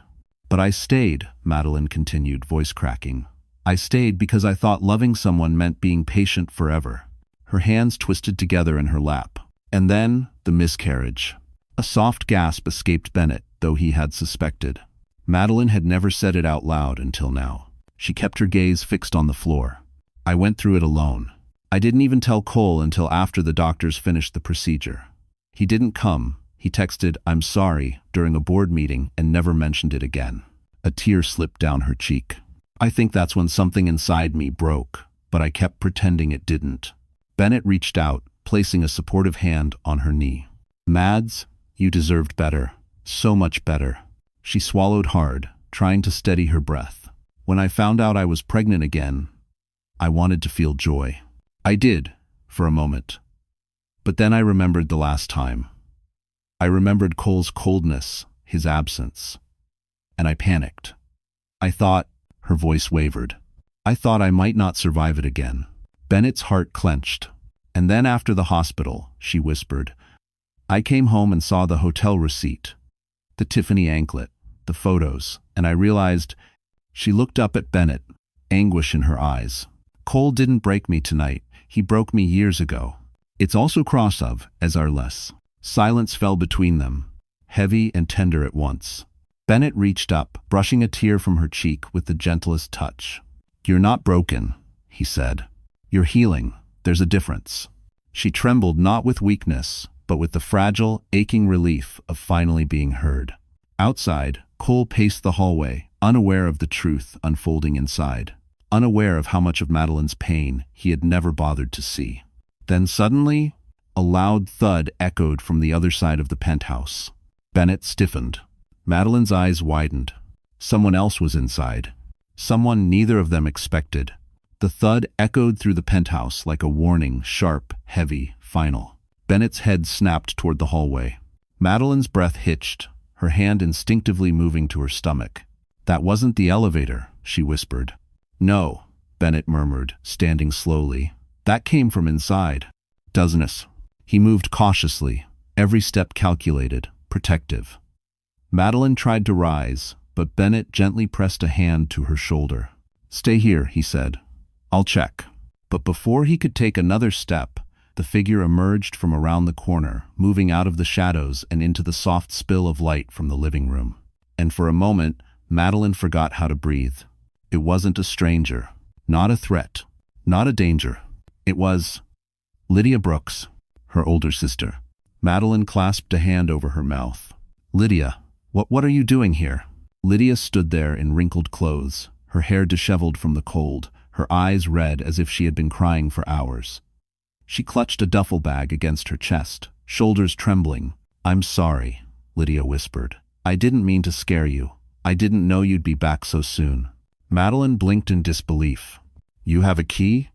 "But I stayed," Madeline continued, voice cracking. "I stayed because I thought loving someone meant being patient forever." Her hands twisted together in her lap. And then, the miscarriage. A soft gasp escaped Bennett, though he had suspected. Madeline had never said it out loud until now. She kept her gaze fixed on the floor. "I went through it alone. I didn't even tell Cole until after the doctors finished the procedure. He didn't come. He texted, 'I'm sorry,' during a board meeting and never mentioned it again." A tear slipped down her cheek. "I think that's when something inside me broke, but I kept pretending it didn't." Bennett reached out, placing a supportive hand on her knee. "Mads, you deserved better. So much better." She swallowed hard, trying to steady her breath. "When I found out I was pregnant again, I wanted to feel joy. I did, for a moment. But then I remembered the last time. I remembered Cole's coldness, his absence. And I panicked. I thought," her voice wavered, "I thought I might not survive it again." Bennett's heart clenched. "And then after the hospital," she whispered, "I came home and saw the hotel receipt, the Tiffany anklet, the photos, and I realized..." She looked up at Bennett, anguish in her eyes. "Cole didn't break me tonight. He broke me years ago. It's also cross of, as our less." Silence fell between them, heavy and tender at once. Bennett reached up, brushing a tear from her cheek with the gentlest touch. "You're not broken," he said. "You're healing. There's a difference." She trembled not with weakness, but with the fragile, aching relief of finally being heard. Outside, Cole paced the hallway, unaware of the truth unfolding inside, unaware of how much of Madeline's pain he had never bothered to see. Then suddenly, a loud thud echoed from the other side of the penthouse. Bennett stiffened. Madeline's eyes widened. Someone else was inside. Someone neither of them expected. The thud echoed through the penthouse like a warning, sharp, heavy, final. Bennett's head snapped toward the hallway. Madeline's breath hitched, her hand instinctively moving to her stomach. "That wasn't the elevator," she whispered. "No," Bennett murmured, standing slowly. "That came from inside." "Doesn't." He moved cautiously, every step calculated, protective. Madeline tried to rise, but Bennett gently pressed a hand to her shoulder. "Stay here," he said. "I'll check." But before he could take another step, the figure emerged from around the corner, moving out of the shadows and into the soft spill of light from the living room. And for a moment, Madeline forgot how to breathe. It wasn't a stranger, not a threat, not a danger. It was Lydia Brooks, her older sister. Madeline clasped a hand over her mouth. "Lydia, what are you doing here?" Lydia stood there in wrinkled clothes, her hair disheveled from the cold, her eyes red as if she had been crying for hours. She clutched a duffel bag against her chest, shoulders trembling. "I'm sorry," Lydia whispered. "I didn't mean to scare you. I didn't know you'd be back so soon." Madeline blinked in disbelief. "You have a key?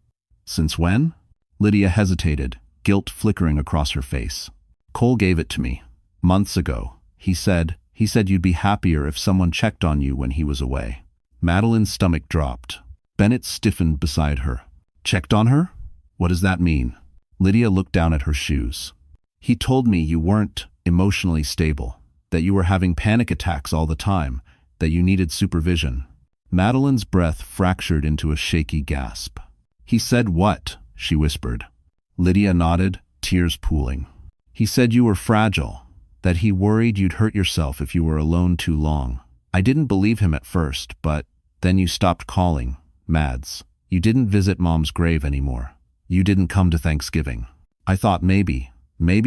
Since when?" Lydia hesitated, guilt flickering across her face. "Cole gave it to me. Months ago. He said you'd be happier if someone checked on you when he was away." Madeline's stomach dropped. Bennett stiffened beside her. "Checked on her? What does that mean?" Lydia looked down at her shoes. "He told me you weren't emotionally stable, that you were having panic attacks all the time, that you needed supervision." Madeline's breath fractured into a shaky gasp. "He said what?" she whispered. Lydia nodded, tears pooling. He said you were fragile, that he worried you'd hurt yourself if you were alone too long. I didn't believe him at first, but then you stopped calling. Mads. You didn't visit Mom's grave anymore. You didn't come to Thanksgiving. I thought maybe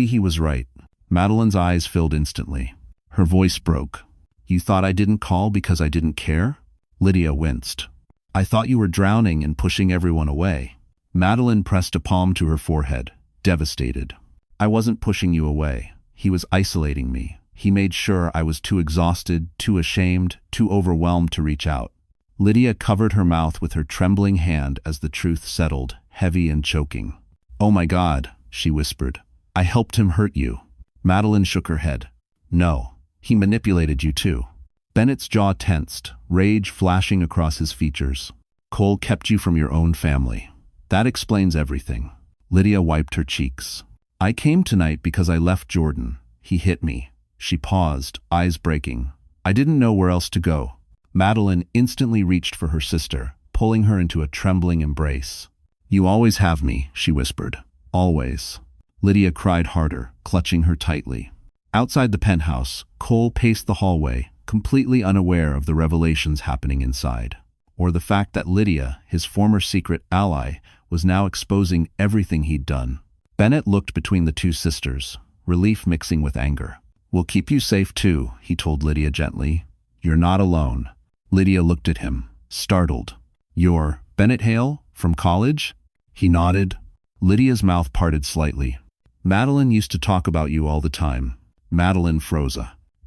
he was right. Madeline's eyes filled instantly. Her voice broke. You thought I didn't call because I didn't care? Lydia winced. I thought you were drowning and pushing everyone away. Madeline pressed a palm to her forehead, devastated. I wasn't pushing you away. He was isolating me. He made sure I was too exhausted, too ashamed, too overwhelmed to reach out. Lydia covered her mouth with her trembling hand as the truth settled, heavy and choking. Oh my God, she whispered. I helped him hurt you. Madeline shook her head. No, he manipulated you too. Bennett's jaw tensed, rage flashing across his features. Cole kept you from your own family. That explains everything. Lydia wiped her cheeks. I came tonight because I left Jordan. He hit me. She paused, eyes breaking. I didn't know where else to go. Madeline instantly reached for her sister, pulling her into a trembling embrace. You always have me, she whispered. Always. Lydia cried harder, clutching her tightly. Outside the penthouse, Cole paced the hallway, completely unaware of the revelations happening inside, or the fact that Lydia, his former secret ally, was now exposing everything he'd done. Bennett looked between the two sisters, relief mixing with anger. We'll keep you safe too, he told Lydia gently. You're not alone. Lydia looked at him, startled. You're Bennett Hale, from college? He nodded. Lydia's mouth parted slightly. Madeline used to talk about you all the time. Madeline froze.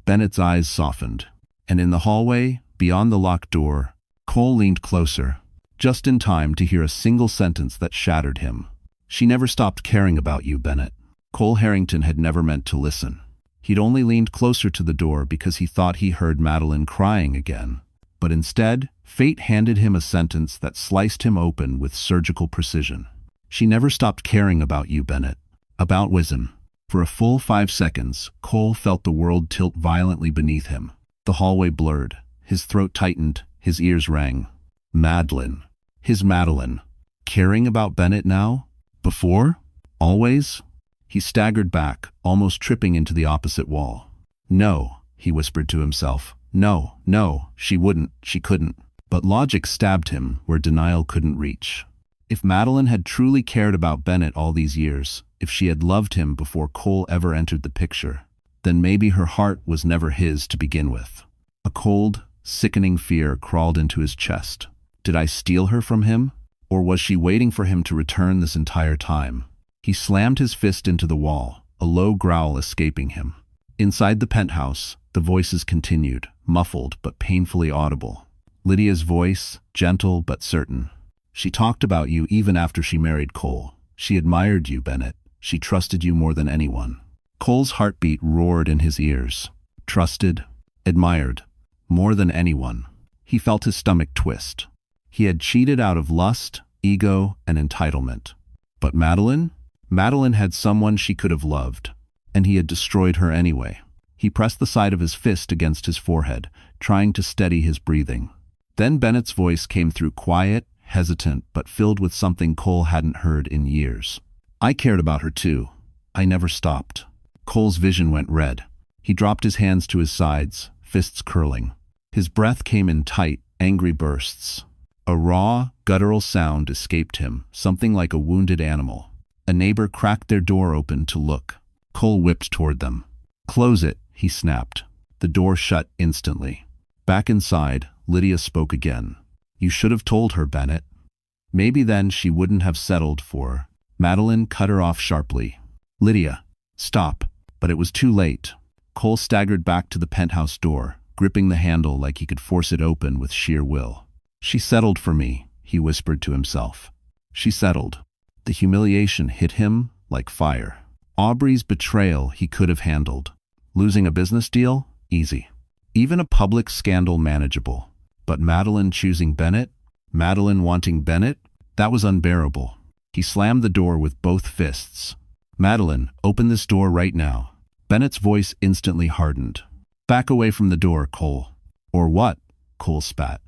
Bennett's eyes softened. And in the hallway, beyond the locked door, Cole leaned closer, just in time to hear a single sentence that shattered him. She never stopped caring about you, Bennett. Cole Harrington had never meant to listen. He'd only leaned closer to the door because he thought he heard Madeline crying again. But instead, fate handed him a sentence that sliced him open with surgical precision. She never stopped caring about you, Bennett. About Wisdom. For a full 5 seconds, Cole felt the world tilt violently beneath him. The hallway blurred. His throat tightened. His ears rang. Madeline. His Madeline. Caring about Bennett now? Before? Always? He staggered back, almost tripping into the opposite wall. No, he whispered to himself. No, she wouldn't, she couldn't. But logic stabbed him where denial couldn't reach. If Madeline had truly cared about Bennett all these years, if she had loved him before Cole ever entered the picture, then maybe her heart was never his to begin with. A cold, sickening fear crawled into his chest. Did I steal her from him? Or was she waiting for him to return this entire time? He slammed his fist into the wall, a low growl escaping him. Inside the penthouse, the voices continued, muffled but painfully audible. Lydia's voice, gentle but certain. She talked about you even after she married Cole. She admired you, Bennett. She trusted you more than anyone. Cole's heartbeat roared in his ears. Trusted, admired, more than anyone. He felt his stomach twist. He had cheated out of lust, ego, and entitlement. But Madeline? Madeline had someone she could have loved, and he had destroyed her anyway. He pressed the side of his fist against his forehead, trying to steady his breathing. Then Bennett's voice came through, quiet, hesitant, but filled with something Cole hadn't heard in years. I cared about her too. I never stopped. Cole's vision went red. He dropped his hands to his sides, fists curling. His breath came in tight, angry bursts. A raw, guttural sound escaped him, something like a wounded animal. A neighbor cracked their door open to look. Cole whipped toward them. Close it, he snapped. The door shut instantly. Back inside, Lydia spoke again. You should have told her, Bennett. Maybe then she wouldn't have settled for... Madeline cut her off sharply. Lydia, stop. But it was too late. Cole staggered back to the penthouse door, gripping the handle like he could force it open with sheer will. She settled for me, he whispered to himself. She settled. The humiliation hit him like fire. Aubrey's betrayal he could have handled. Losing a business deal? Easy. Even a public scandal manageable. But Madeline choosing Bennett? Madeline wanting Bennett? That was unbearable. He slammed the door with both fists. Madeline, open this door right now. Bennett's voice instantly hardened. Back away from the door, Cole. Or what? Cole spat.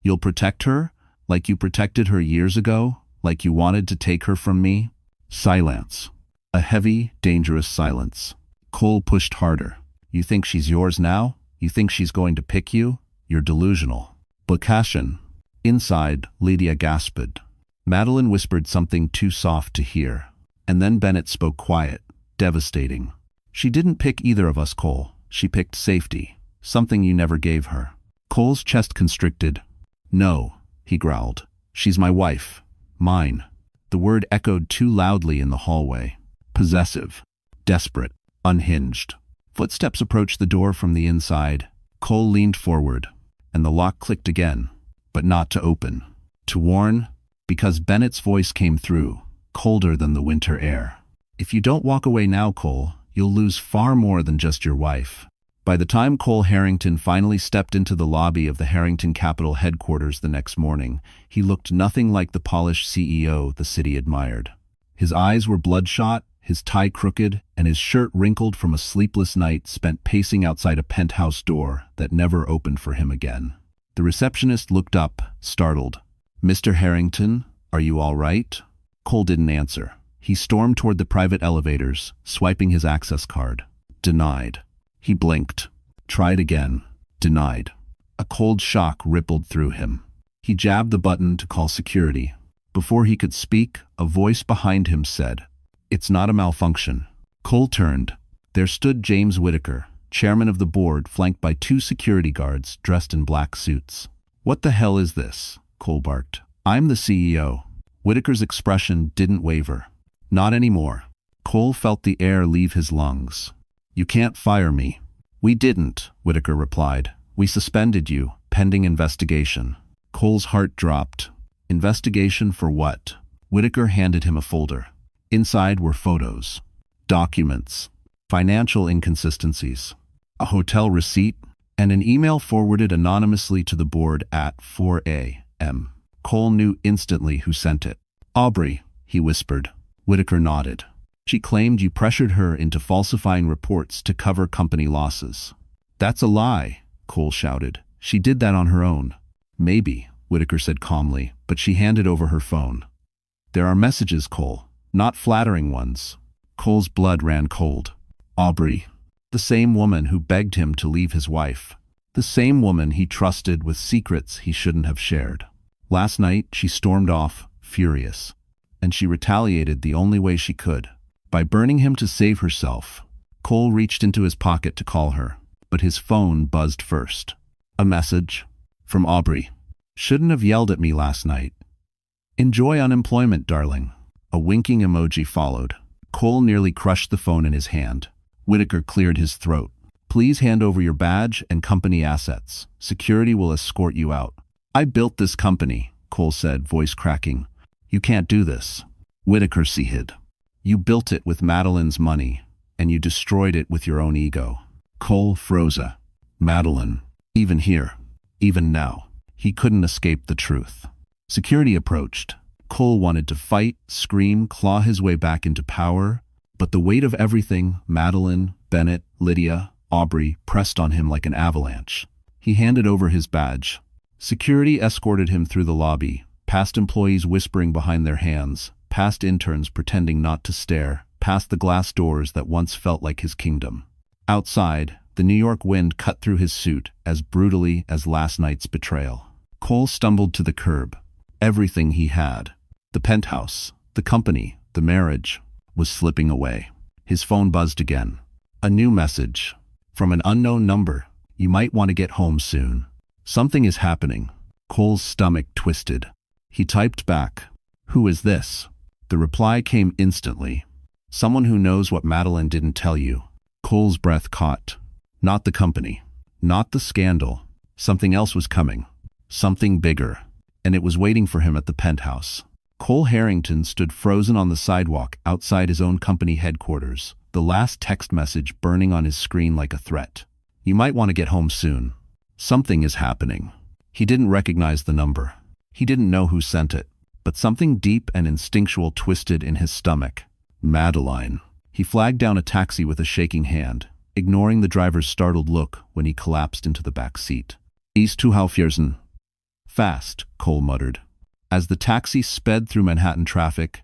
You'll protect her? Like you protected her years ago? Like you wanted to take her from me? Silence. A heavy, dangerous silence. Cole pushed harder. You think she's yours now? You think she's going to pick you? You're delusional. Bakashin. Inside, Lydia gasped. Madeline whispered something too soft to hear. And then Bennett spoke quiet, devastating. She didn't pick either of us, Cole. She picked safety. Something you never gave her. Cole's chest constricted. No, he growled. She's my wife. Mine. The word echoed too loudly in the hallway. Possessive. Desperate. Unhinged. Footsteps approached the door from the inside. Cole leaned forward, and the lock clicked again, but not to open. To warn, because Bennett's voice came through, colder than the winter air. If you don't walk away now, Cole, you'll lose far more than just your wife. By the time Cole Harrington finally stepped into the lobby of the Harrington Capital headquarters the next morning, he looked nothing like the polished CEO the city admired. His eyes were bloodshot, his tie crooked, and his shirt wrinkled from a sleepless night spent pacing outside a penthouse door that never opened for him again. The receptionist looked up, startled. "Mr. Harrington, are you all right?" Cole didn't answer. He stormed toward the private elevators, swiping his access card. Denied. He blinked. Tried again. Denied. A cold shock rippled through him. He jabbed the button to call security. Before he could speak, a voice behind him said, "It's not a malfunction." Cole turned. There stood James Whitaker, chairman of the board, flanked by two security guards dressed in black suits. "What the hell is this?" Cole barked. "I'm the CEO." Whitaker's expression didn't waver. "Not anymore." Cole felt the air leave his lungs. "You can't fire me." "We didn't," Whitaker replied. "We suspended you, pending investigation." Cole's heart dropped. Investigation for what? Whitaker handed him a folder. Inside were photos, documents, financial inconsistencies, a hotel receipt, and an email forwarded anonymously to the board at 4 a.m. Cole knew instantly who sent it. "Aubrey," he whispered. Whitaker nodded. "She claimed you pressured her into falsifying reports to cover company losses." "That's a lie," Cole shouted. "She did that on her own." "Maybe," Whitaker said calmly, but she handed over her phone. "There are messages, Cole. Not flattering ones." Cole's blood ran cold. Aubrey. The same woman who begged him to leave his wife. The same woman he trusted with secrets he shouldn't have shared. Last night, she stormed off, furious. And she retaliated the only way she could. By burning him to save herself. Cole reached into his pocket to call her, but his phone buzzed first. A message. From Aubrey. "Shouldn't have yelled at me last night. Enjoy unemployment, darling." A winking emoji followed. Cole nearly crushed the phone in his hand. Whitaker cleared his throat. "Please hand over your badge and company assets. Security will escort you out." "I built this company," Cole said, voice cracking. "You can't do this." Whitaker hid. "You built it with Madeline's money, and you destroyed it with your own ego." Cole froze. Madeline. Even here. Even now. He couldn't escape the truth. Security approached. Cole wanted to fight, scream, claw his way back into power, but the weight of everything, Madeline, Bennett, Lydia, Aubrey, pressed on him like an avalanche. He handed over his badge. Security escorted him through the lobby, past employees whispering behind their hands, past interns pretending not to stare, past the glass doors that once felt like his kingdom. Outside, the New York wind cut through his suit as brutally as last night's betrayal. Cole stumbled to the curb. Everything he had, the penthouse, the company, the marriage, was slipping away. His phone buzzed again. A new message. From an unknown number. "You might want to get home soon. Something is happening." Cole's stomach twisted. He typed back, "Who is this?" The reply came instantly. "Someone who knows what Madeline didn't tell you." Cole's breath caught. Not the company. Not the scandal. Something else was coming. Something bigger. And it was waiting for him at the penthouse. Cole Harrington stood frozen on the sidewalk outside his own company headquarters, the last text message burning on his screen like a threat. "You might want to get home soon. Something is happening." He didn't recognize the number. He didn't know who sent it, but something deep and instinctual twisted in his stomach. Madeline. He flagged down a taxi with a shaking hand, ignoring the driver's startled look when he collapsed into the back seat. "East to Halfjersen." "Fast," Cole muttered. As the taxi sped through Manhattan traffic,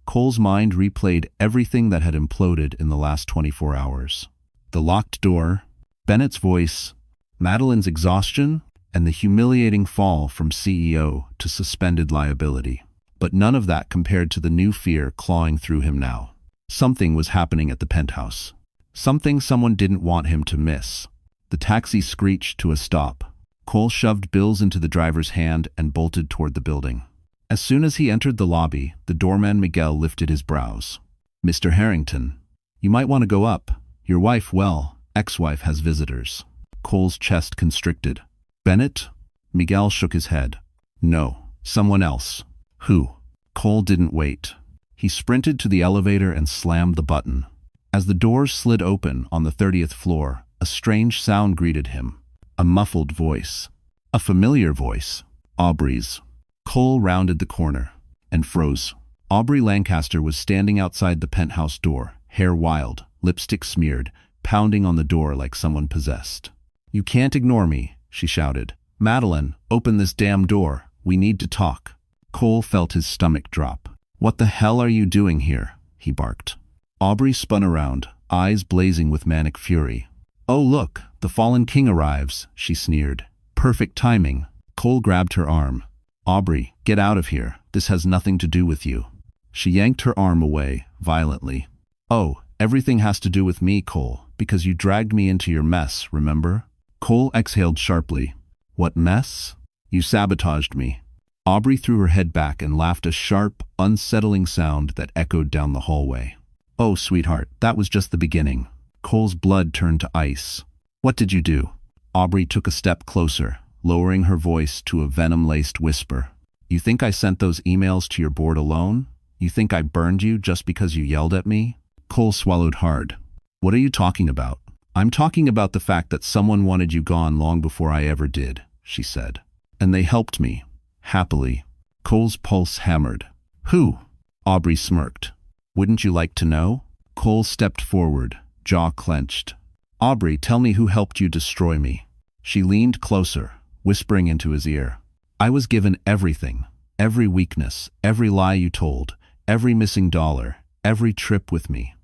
Cole's mind replayed everything that had imploded in the last 24 hours. The locked door, Bennett's voice, Madeline's exhaustion, and the humiliating fall from CEO to suspended liability. But none of that compared to the new fear clawing through him now. Something was happening at the penthouse. Something someone didn't want him to miss. The taxi screeched to a stop. Cole shoved bills into the driver's hand and bolted toward the building. As soon as he entered the lobby, the doorman Miguel lifted his brows. "Mr. Harrington, you might want to go up. Your wife, well, ex-wife has visitors." Cole's chest constricted. "Bennett?" Miguel shook his head. "No, someone else." "Who?" Cole didn't wait. He sprinted to the elevator and slammed the button. As the doors slid open on the 30th floor, a strange sound greeted him. A muffled voice. A familiar voice. Aubrey's. Cole rounded the corner and froze. Aubrey Lancaster was standing outside the penthouse door, hair wild, lipstick smeared, pounding on the door like someone possessed. "You can't ignore me," she shouted. "Madeline, open this damn door. We need to talk." Cole felt his stomach drop. "What the hell are you doing here?" he barked. Aubrey spun around, eyes blazing with manic fury. "Oh look, the fallen king arrives," she sneered. "Perfect timing." Cole grabbed her arm. "Aubrey, get out of here. This has nothing to do with you." She yanked her arm away, violently. "Oh, everything has to do with me, Cole, because you dragged me into your mess, remember?" Cole exhaled sharply. "What mess?" "You sabotaged me." Aubrey threw her head back and laughed a sharp, unsettling sound that echoed down the hallway. "Oh, sweetheart, that was just the beginning." Cole's blood turned to ice. "What did you do?" Aubrey took a step closer, lowering her voice to a venom-laced whisper. "You think I sent those emails to your board alone? You think I burned you just because you yelled at me?" Cole swallowed hard. "What are you talking about?" "I'm talking about the fact that someone wanted you gone long before I ever did," she said. "And they helped me. Happily." Cole's pulse hammered. "Who?" Aubrey smirked. "Wouldn't you like to know?" Cole stepped forward, jaw clenched. "Aubrey, tell me who helped you destroy me." She leaned closer, whispering into his ear. "I was given everything. Every weakness, every lie you told, every missing dollar, every trip with me.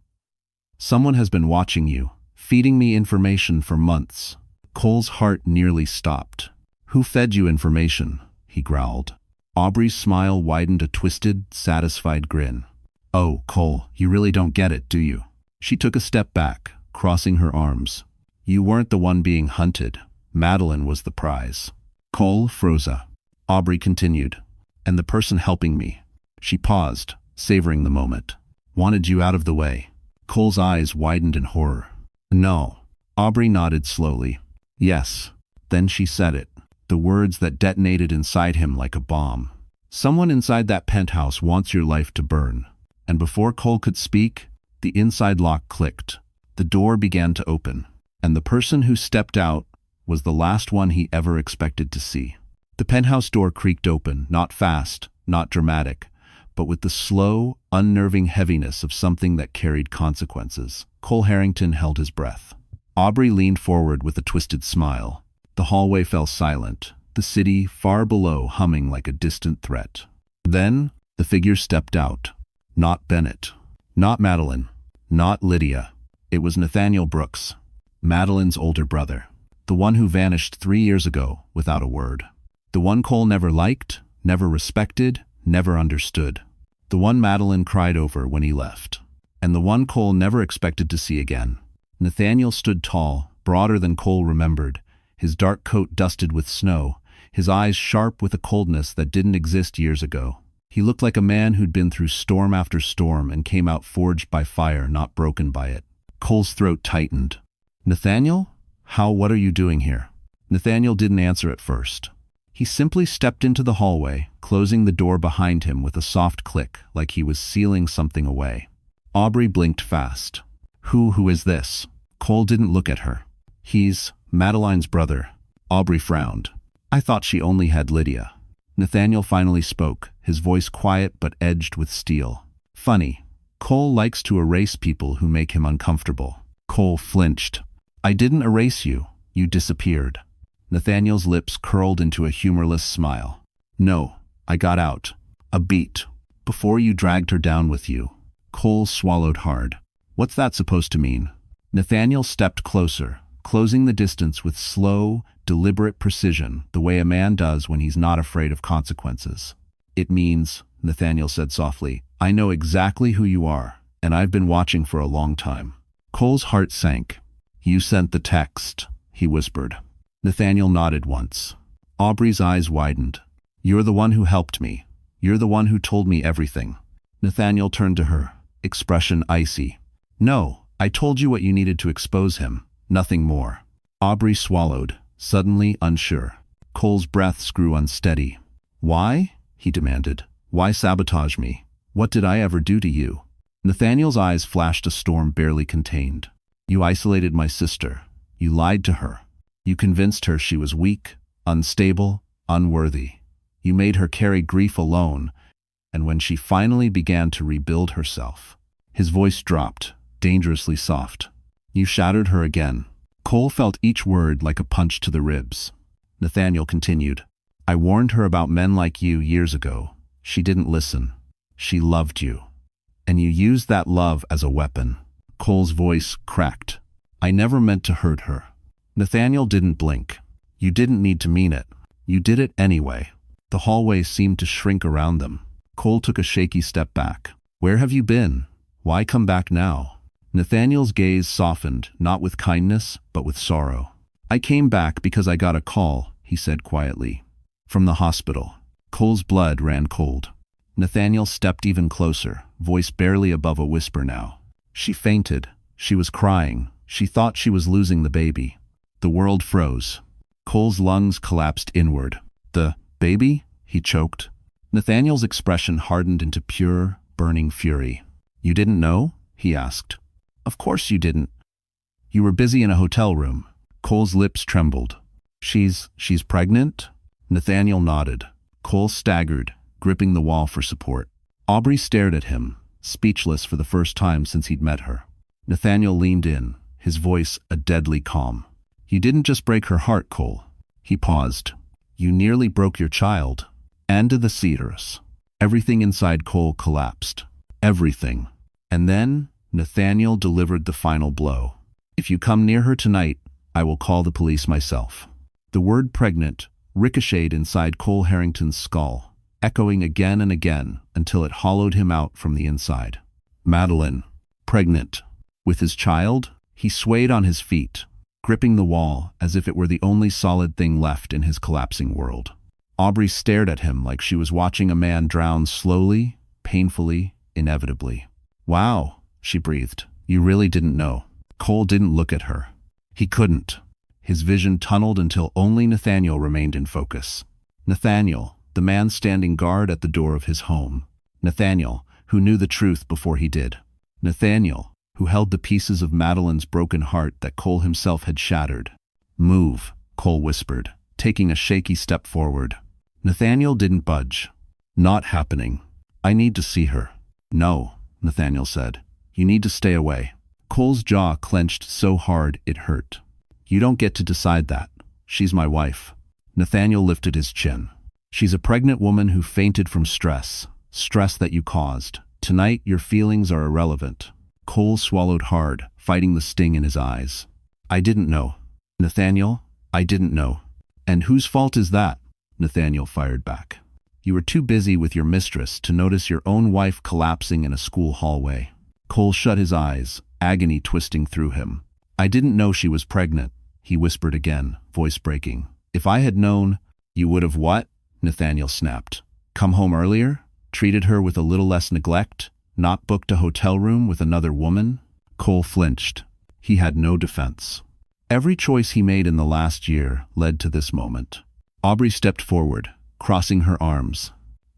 Someone has been watching you, feeding me information for months." Cole's heart nearly stopped. "Who fed you information?" he growled. Aubrey's smile widened a twisted, satisfied grin. "Oh, Cole, you really don't get it, do you?" She took a step back, crossing her arms. "You weren't the one being hunted. Madeline was the prize." Cole froze. Aubrey continued. "And the person helping me." She paused, savoring the moment. "Wanted you out of the way." Cole's eyes widened in horror. "No." Aubrey nodded slowly. "Yes." Then she said it. The words that detonated inside him like a bomb. "Someone inside that penthouse wants your life to burn." And before Cole could speak, the inside lock clicked. The door began to open, and the person who stepped out was the last one he ever expected to see. The penthouse door creaked open, not fast, not dramatic, but with the slow, unnerving heaviness of something that carried consequences. Cole Harrington held his breath. Aubrey leaned forward with a twisted smile. The hallway fell silent, the city far below humming like a distant threat. Then, the figure stepped out. Not Bennett. Not Madeline. Not Lydia. It was Nathaniel Brooks, Madeline's older brother. The one who vanished 3 years ago without a word. The one Cole never liked, never respected, never understood. The one Madeline cried over when he left. And the one Cole never expected to see again. Nathaniel stood tall, broader than Cole remembered, his dark coat dusted with snow, his eyes sharp with a coldness that didn't exist years ago. He looked like a man who'd been through storm after storm and came out forged by fire, not broken by it. Cole's throat tightened. "Nathaniel? What are you doing here?" Nathaniel didn't answer at first. He simply stepped into the hallway, closing the door behind him with a soft click, like he was sealing something away. Aubrey blinked fast. Who is this?" Cole didn't look at her. "He's Madeline's brother." Aubrey frowned. "I thought she only had Lydia." Nathaniel finally spoke, his voice quiet but edged with steel. "Funny. Cole likes to erase people who make him uncomfortable." Cole flinched. "I didn't erase you. You disappeared." Nathaniel's lips curled into a humorless smile. "No, I got out. A beat. Before you dragged her down with you. Cole swallowed hard. What's that supposed to mean? Nathaniel stepped closer, closing the distance with slow, deliberate precision, the way a man does when he's not afraid of consequences. It means, Nathaniel said softly, I know exactly who you are, and I've been watching for a long time. Cole's heart sank. You sent the text, he whispered. Nathaniel nodded once. Aubrey's eyes widened. You're the one who helped me. You're the one who told me everything. Nathaniel turned to her, expression icy. No, I told you what you needed to expose him, nothing more. Aubrey swallowed, suddenly unsure. Cole's breaths grew unsteady. Why? He demanded. Why sabotage me? What did I ever do to you? Nathaniel's eyes flashed a storm barely contained. You isolated my sister. You lied to her. You convinced her she was weak, unstable, unworthy. You made her carry grief alone, and when she finally began to rebuild herself, his voice dropped, dangerously soft. You shattered her again. Cole felt each word like a punch to the ribs. Nathaniel continued. I warned her about men like you years ago. She didn't listen. She loved you. And you used that love as a weapon. Cole's voice cracked. I never meant to hurt her. Nathaniel didn't blink. You didn't need to mean it. You did it anyway. The hallway seemed to shrink around them. Cole took a shaky step back. Where have you been? Why come back now? Nathaniel's gaze softened, not with kindness, but with sorrow. I came back because I got a call, he said quietly. From the hospital. Cole's blood ran cold. Nathaniel stepped even closer, voice barely above a whisper now. She fainted. She was crying. She thought she was losing the baby. The world froze. Cole's lungs collapsed inward. The baby? He choked. Nathaniel's expression hardened into pure, burning fury. You didn't know? He asked. Of course you didn't. You were busy in a hotel room. Cole's lips trembled. She's pregnant? Nathaniel nodded. Cole staggered, gripping the wall for support. Aubrey stared at him, speechless for the first time since he'd met her. Nathaniel leaned in, his voice a deadly calm. You didn't just break her heart, Cole. He paused. You nearly broke your child. And the Cedarus. Everything inside Cole collapsed. Everything. And then Nathaniel delivered the final blow. If you come near her tonight, I will call the police myself. The word pregnant ricocheted inside Cole Harrington's skull, echoing again and again until it hollowed him out from the inside. Madeline. Pregnant. With his child, he swayed on his feet, gripping the wall as if it were the only solid thing left in his collapsing world. Aubrey stared at him like she was watching a man drown slowly, painfully, inevitably. Wow, she breathed. You really didn't know. Cole didn't look at her. He couldn't. His vision tunneled until only Nathaniel remained in focus. Nathaniel, the man standing guard at the door of his home. Nathaniel, who knew the truth before he did. Nathaniel, who held the pieces of Madeline's broken heart that Cole himself had shattered. Move, Cole whispered, taking a shaky step forward. Nathaniel didn't budge. Not happening. I need to see her. No, Nathaniel said. You need to stay away. Cole's jaw clenched so hard it hurt. You don't get to decide that. She's my wife. Nathaniel lifted his chin. She's a pregnant woman who fainted from stress. Stress that you caused. Tonight, your feelings are irrelevant. Cole swallowed hard, fighting the sting in his eyes. I didn't know. Nathaniel, I didn't know. And whose fault is that? Nathaniel fired back. You were too busy with your mistress to notice your own wife collapsing in a school hallway. Cole shut his eyes, agony twisting through him. I didn't know she was pregnant, he whispered again, voice breaking. If I had known, you would have what? Nathaniel snapped. Come home earlier? Treated her with a little less neglect? Not booked a hotel room with another woman? Cole flinched. He had no defense. Every choice he made in the last year led to this moment. Aubrey stepped forward, crossing her arms.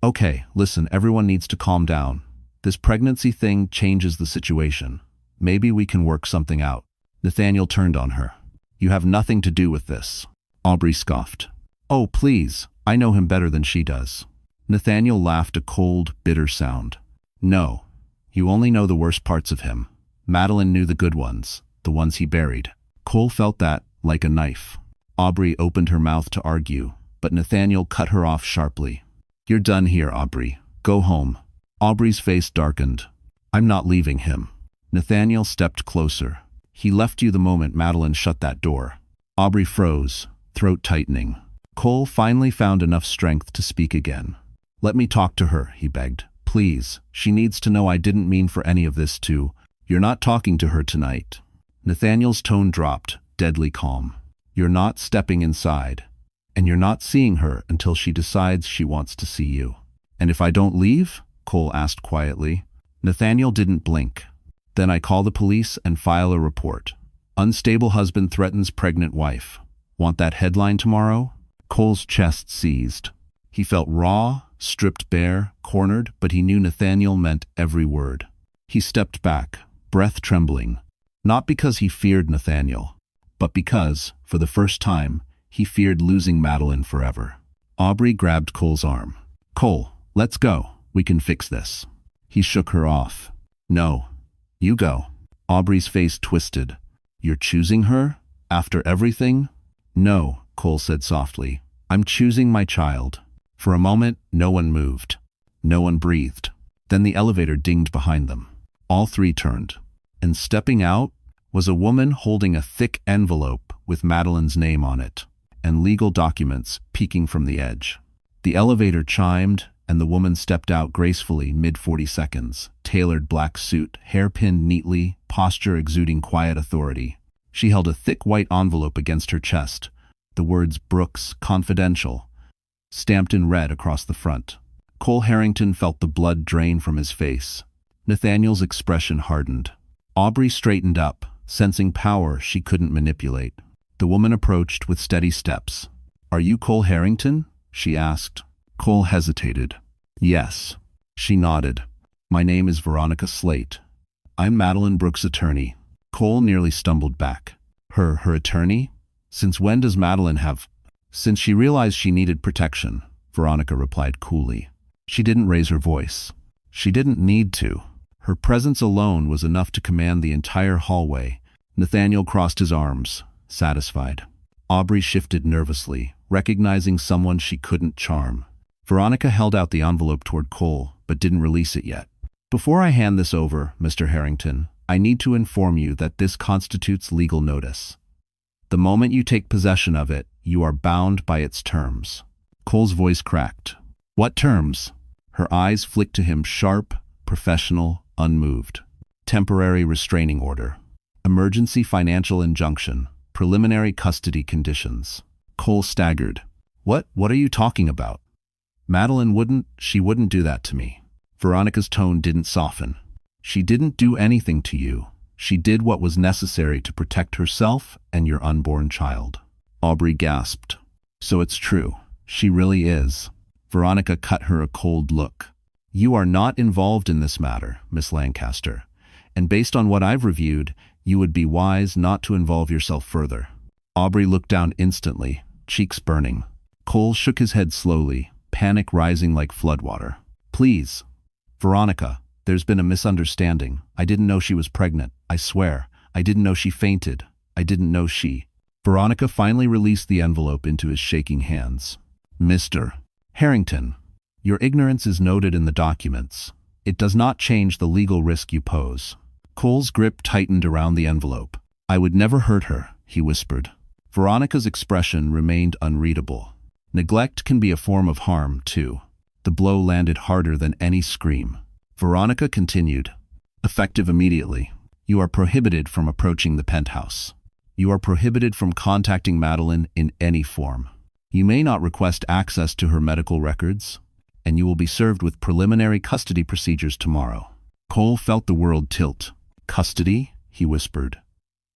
Okay, listen, everyone needs to calm down. This pregnancy thing changes the situation. Maybe we can work something out. Nathaniel turned on her. You have nothing to do with this. Aubrey scoffed. Oh, please, I know him better than she does. Nathaniel laughed a cold, bitter sound. No, you only know the worst parts of him. Madeline knew the good ones, the ones he buried. Cole felt that, like a knife. Aubrey opened her mouth to argue, but Nathaniel cut her off sharply. You're done here, Aubrey. Go home. Aubrey's face darkened. I'm not leaving him. Nathaniel stepped closer. He left you the moment Madeline shut that door. Aubrey froze, throat tightening. Cole finally found enough strength to speak again. Let me talk to her, he begged. Please, she needs to know I didn't mean for any of this to. You're not talking to her tonight. Nathaniel's tone dropped, deadly calm. You're not stepping inside. And you're not seeing her until she decides she wants to see you. And if I don't leave? Cole asked quietly. Nathaniel didn't blink. Then I call the police and file a report. Unstable husband threatens pregnant wife. Want that headline tomorrow? Cole's chest seized. He felt raw, stripped bare, cornered, but he knew Nathaniel meant every word. He stepped back, breath trembling, not because he feared Nathaniel, but because, for the first time, he feared losing Madeline forever. Aubrey grabbed Cole's arm. Cole, let's go. We can fix this. He shook her off. No. You go. Aubrey's face twisted. You're choosing her? After everything? No, Cole said softly. I'm choosing my child. For a moment, no one moved. No one breathed. Then the elevator dinged behind them. All three turned. And stepping out was a woman holding a thick envelope with Madeline's name on it, and legal documents peeking from the edge. The elevator chimed, and the woman stepped out gracefully mid-40 seconds, tailored black suit, hair pinned neatly, posture exuding quiet authority. She held a thick white envelope against her chest, the words Brooks, Confidential, stamped in red across the front. Cole Harrington felt the blood drain from his face. Nathaniel's expression hardened. Aubrey straightened up, sensing power she couldn't manipulate. The woman approached with steady steps. Are you Cole Harrington? She asked. Cole hesitated. Yes. She nodded. My name is Veronica Slate. I'm Madeline Brooks' attorney. Cole nearly stumbled back. Her attorney? Since when does Madeline have... Since she realized she needed protection, Veronica replied coolly. She didn't raise her voice. She didn't need to. Her presence alone was enough to command the entire hallway. Nathaniel crossed his arms, satisfied. Aubrey shifted nervously, recognizing someone she couldn't charm. Veronica held out the envelope toward Cole, but didn't release it yet. Before I hand this over, Mr. Harrington, I need to inform you that this constitutes legal notice. The moment you take possession of it, you are bound by its terms. Cole's voice cracked. What terms? Her eyes flicked to him sharp, professional, unmoved. Temporary restraining order. Emergency financial injunction. Preliminary custody conditions. Cole staggered. What are you talking about? Madeline wouldn't do that to me. Veronica's tone didn't soften. She didn't do anything to you. She did what was necessary to protect herself and your unborn child. Aubrey gasped. So it's true. She really is. Veronica cut her a cold look. You are not involved in this matter, Miss Lancaster. And based on what I've reviewed, you would be wise not to involve yourself further. Aubrey looked down instantly, cheeks burning. Cole shook his head slowly, panic rising like floodwater. Please. Veronica, there's been a misunderstanding. I didn't know she was pregnant. I swear. I didn't know she fainted. I didn't know she... Veronica finally released the envelope into his shaking hands. Mr. Harrington, your ignorance is noted in the documents. It does not change the legal risk you pose. Cole's grip tightened around the envelope. I would never hurt her, he whispered. Veronica's expression remained unreadable. Neglect can be a form of harm, too. The blow landed harder than any scream. Veronica continued. Effective immediately. You are prohibited from approaching the penthouse. You are prohibited from contacting Madeline in any form. You may not request access to her medical records, and you will be served with preliminary custody procedures tomorrow. Cole felt the world tilt. Custody? He whispered.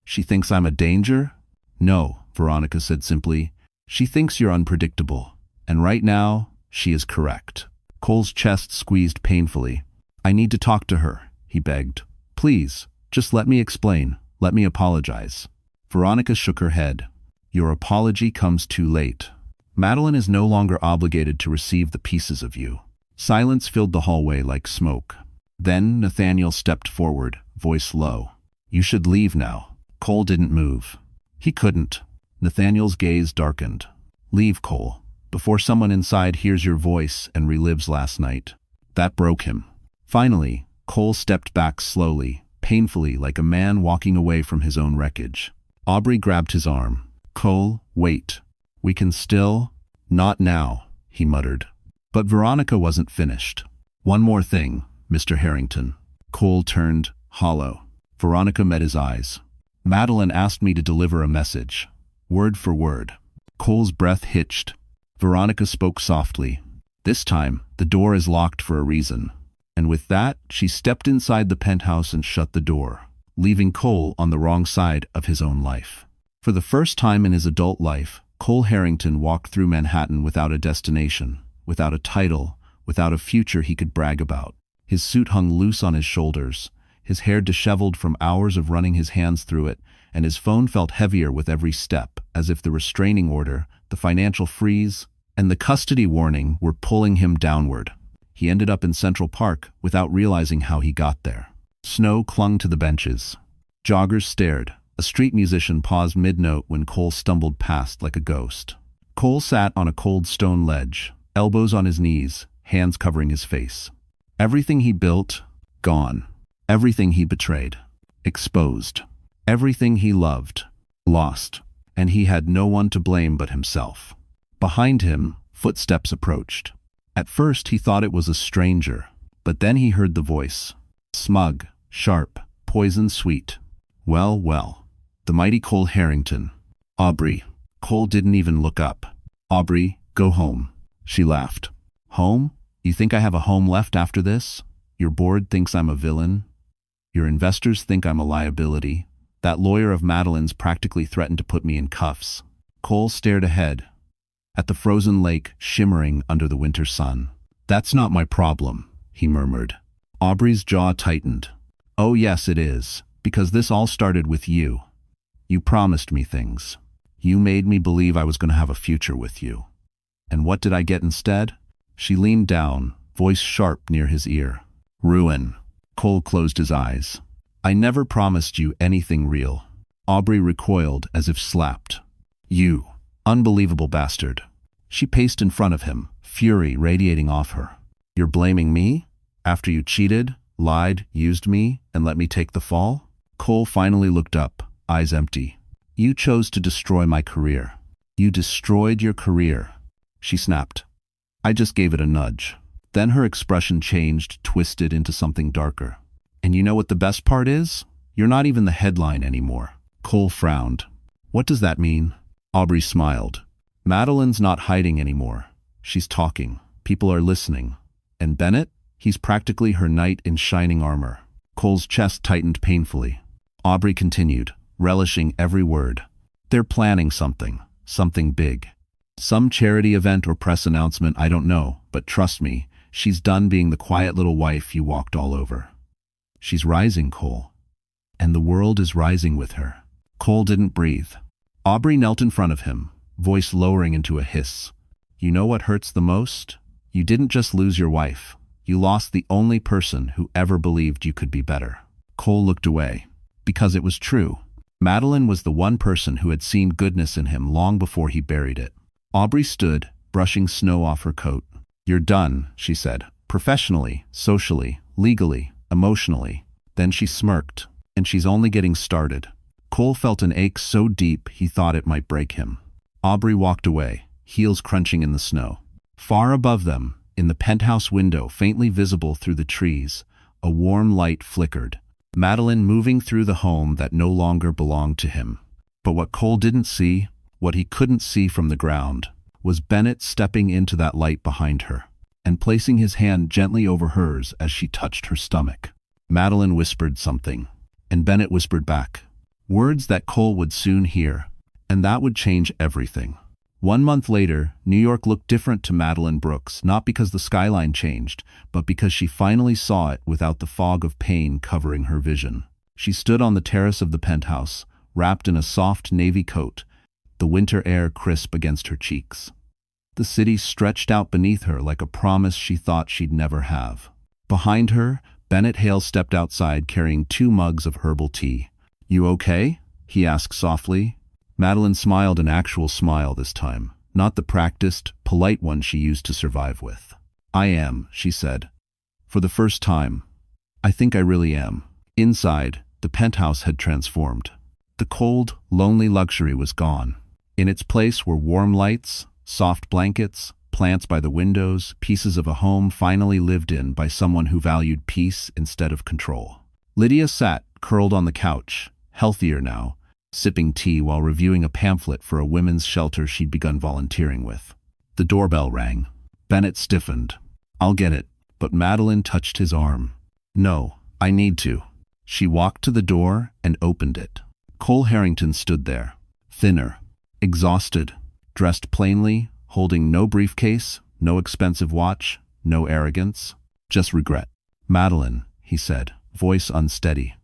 She thinks I'm a danger? No, Veronica said simply. She thinks you're unpredictable, and right now, she is correct. Cole's chest squeezed painfully. I need to talk to her, he begged. Please, just let me explain. Let me apologize. Veronica shook her head. Your apology comes too late. Madeline is no longer obligated to receive the pieces of you. Silence filled the hallway like smoke. Then Nathaniel stepped forward, voice low. You should leave now. Cole didn't move. He couldn't. Nathaniel's gaze darkened. Leave, Cole, before someone inside hears your voice and relives last night. That broke him. Finally, Cole stepped back slowly, painfully, like a man walking away from his own wreckage. Aubrey grabbed his arm. "Cole, wait. We can still—" "Not now," he muttered. But Veronica wasn't finished. "One more thing, Mr. Harrington." Cole turned, hollow. Veronica met his eyes. "Madeline asked me to deliver a message. Word for word." Cole's breath hitched. Veronica spoke softly. "This time, the door is locked for a reason." And with that, she stepped inside the penthouse and shut the door, leaving Cole on the wrong side of his own life. For the first time in his adult life, Cole Harrington walked through Manhattan without a destination, without a title, without a future he could brag about. His suit hung loose on his shoulders, his hair disheveled from hours of running his hands through it, and his phone felt heavier with every step, as if the restraining order, the financial freeze, and the custody warning were pulling him downward. He ended up in Central Park without realizing how he got there. Snow clung to the benches. Joggers stared. A street musician paused mid-note when Cole stumbled past like a ghost. Cole sat on a cold stone ledge, elbows on his knees, hands covering his face. Everything he built, gone. Everything he betrayed, exposed. Everything he loved, lost. And he had no one to blame but himself. Behind him, footsteps approached. At first he thought it was a stranger, but then he heard the voice. Smug, sharp, poison-sweet. Well, well. The mighty Cole Harrington. "Aubrey." Cole didn't even look up. "Aubrey, go home." She laughed. "Home? You think I have a home left after this? Your board thinks I'm a villain. Your investors think I'm a liability. That lawyer of Madeline's practically threatened to put me in cuffs." Cole stared ahead, at the frozen lake shimmering under the winter sun. "That's not my problem," he murmured. Aubrey's jaw tightened. "Oh yes, it is, because this all started with you. You promised me things. You made me believe I was going to have a future with you. And what did I get instead?" She leaned down, voice sharp near his ear. "Ruin." Cole closed his eyes. "I never promised you anything real." Aubrey recoiled as if slapped. "You. Unbelievable bastard." She paced in front of him, fury radiating off her. "You're blaming me? After you cheated, lied, used me, and let me take the fall?" Cole finally looked up, eyes empty. "You chose to destroy my career. You destroyed your career." She snapped. "I just gave it a nudge." Then her expression changed, twisted into something darker. "And you know what the best part is? You're not even the headline anymore." Cole frowned. "What does that mean?" Aubrey smiled. "Madeline's not hiding anymore. She's talking. People are listening. And Bennett? He's practically her knight in shining armor." Cole's chest tightened painfully. Aubrey continued, relishing every word. "They're planning something. Something big. Some charity event or press announcement, I don't know, but trust me, she's done being the quiet little wife you walked all over. She's rising, Cole. And the world is rising with her." Cole didn't breathe. Aubrey knelt in front of him, voice lowering into a hiss. "You know what hurts the most? You didn't just lose your wife. You lost the only person who ever believed you could be better." Cole looked away. Because it was true. Madeline was the one person who had seen goodness in him long before he buried it. Aubrey stood, brushing snow off her coat. "You're done," she said. "Professionally, socially, legally, emotionally." Then she smirked. "And she's only getting started." Cole felt an ache so deep he thought it might break him. Aubrey walked away, heels crunching in the snow. Far above them, in the penthouse window faintly visible through the trees, a warm light flickered. Madeline moving through the home that no longer belonged to him. But what Cole didn't see, what he couldn't see from the ground, was Bennett stepping into that light behind her, and placing his hand gently over hers as she touched her stomach. Madeline whispered something, and Bennett whispered back. Words that Cole would soon hear, and that would change everything. 1 month later, New York looked different to Madeline Brooks, not because the skyline changed, but because she finally saw it without the fog of pain covering her vision. She stood on the terrace of the penthouse, wrapped in a soft navy coat, the winter air crisp against her cheeks. The city stretched out beneath her like a promise she thought she'd never have. Behind her, Bennett Hale stepped outside carrying 2 mugs of herbal tea. "You okay?" he asked softly. Madeline smiled, an actual smile this time, not the practiced, polite one she used to survive with. "I am," she said. For the first time. I think I really am. Inside, the penthouse had transformed. The cold, lonely luxury was gone. In its place were warm lights, soft blankets, plants by the windows, pieces of a home finally lived in by someone who valued peace instead of control. Lydia sat, curled on the couch, healthier now, sipping tea while reviewing a pamphlet for a women's shelter she'd begun volunteering with. The doorbell rang. Bennett stiffened. "I'll get it." But Madeline touched his arm. "No, I need to." She walked to the door and opened it. Cole Harrington stood there, thinner, exhausted, dressed plainly, holding no briefcase, no expensive watch, no arrogance, just regret. "Madeline," he said, voice unsteady.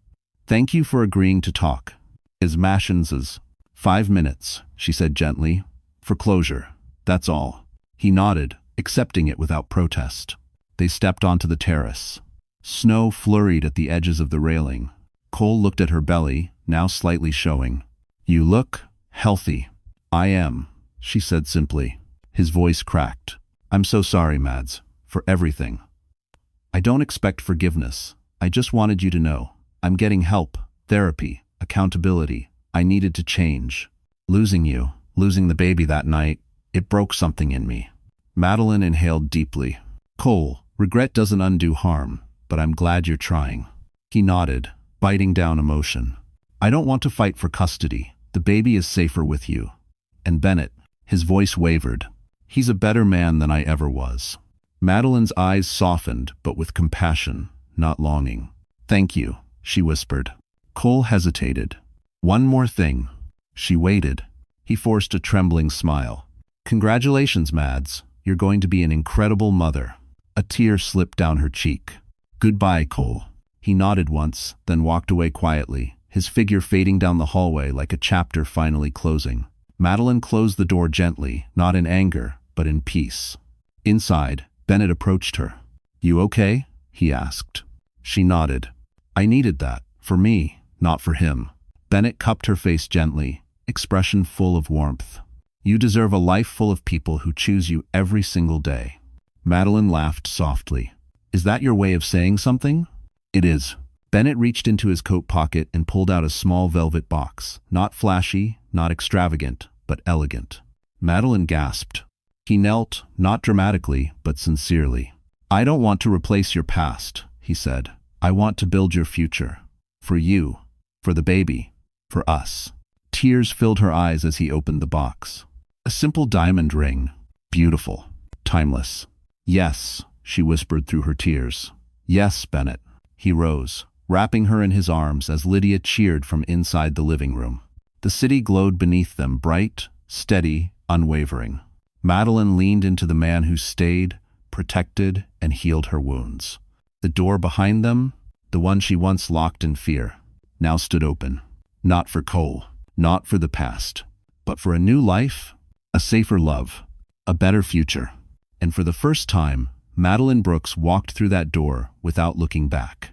"Thank you for agreeing to talk. Is Mashins's 5 minutes," she said gently, "for closure. That's all." He nodded, accepting it without protest. They stepped onto the terrace. Snow flurried at the edges of the railing. Cole looked at her belly, now slightly showing. "You look healthy." "I am," she said simply. His voice cracked. "I'm so sorry, Mads, for everything. I don't expect forgiveness. I just wanted you to know. I'm getting help, therapy, accountability. I needed to change. Losing you, losing the baby that night, it broke something in me." Madeline inhaled deeply. "Cole, regret doesn't undo harm, but I'm glad you're trying." He nodded, biting down emotion. "I don't want to fight for custody. The baby is safer with you. And Bennett," his voice wavered, "he's a better man than I ever was." Madeline's eyes softened, but with compassion, not longing. "Thank you," she whispered. Cole hesitated. "One more thing." She waited. He forced a trembling smile. "Congratulations, Mads. You're going to be an incredible mother." A tear slipped down her cheek. "Goodbye, Cole." He nodded once, then walked away quietly, his figure fading down the hallway like a chapter finally closing. Madeline closed the door gently, not in anger, but in peace. Inside, Bennett approached her. "You okay?" he asked. She nodded. "I needed that, for me, not for him." Bennett cupped her face gently, expression full of warmth. "You deserve a life full of people who choose you every single day." Madeline laughed softly. "Is that your way of saying something?" "It is." Bennett reached into his coat pocket and pulled out a small velvet box, not flashy, not extravagant, but elegant. Madeline gasped. He knelt, not dramatically, but sincerely. "I don't want to replace your past," he said. "I want to build your future. For you, for the baby, for us." Tears filled her eyes as he opened the box. A simple diamond ring. Beautiful. Timeless. "Yes," she whispered through her tears. "Yes, Bennett." He rose, wrapping her in his arms as Lydia cheered from inside the living room. The city glowed beneath them, bright, steady, unwavering. Madeline leaned into the man who stayed, protected, and healed her wounds. The door behind them, the one she once locked in fear, now stood open. Not for Cole, not for the past, but for a new life, a safer love, a better future. And for the first time, Madeline Brooks walked through that door without looking back.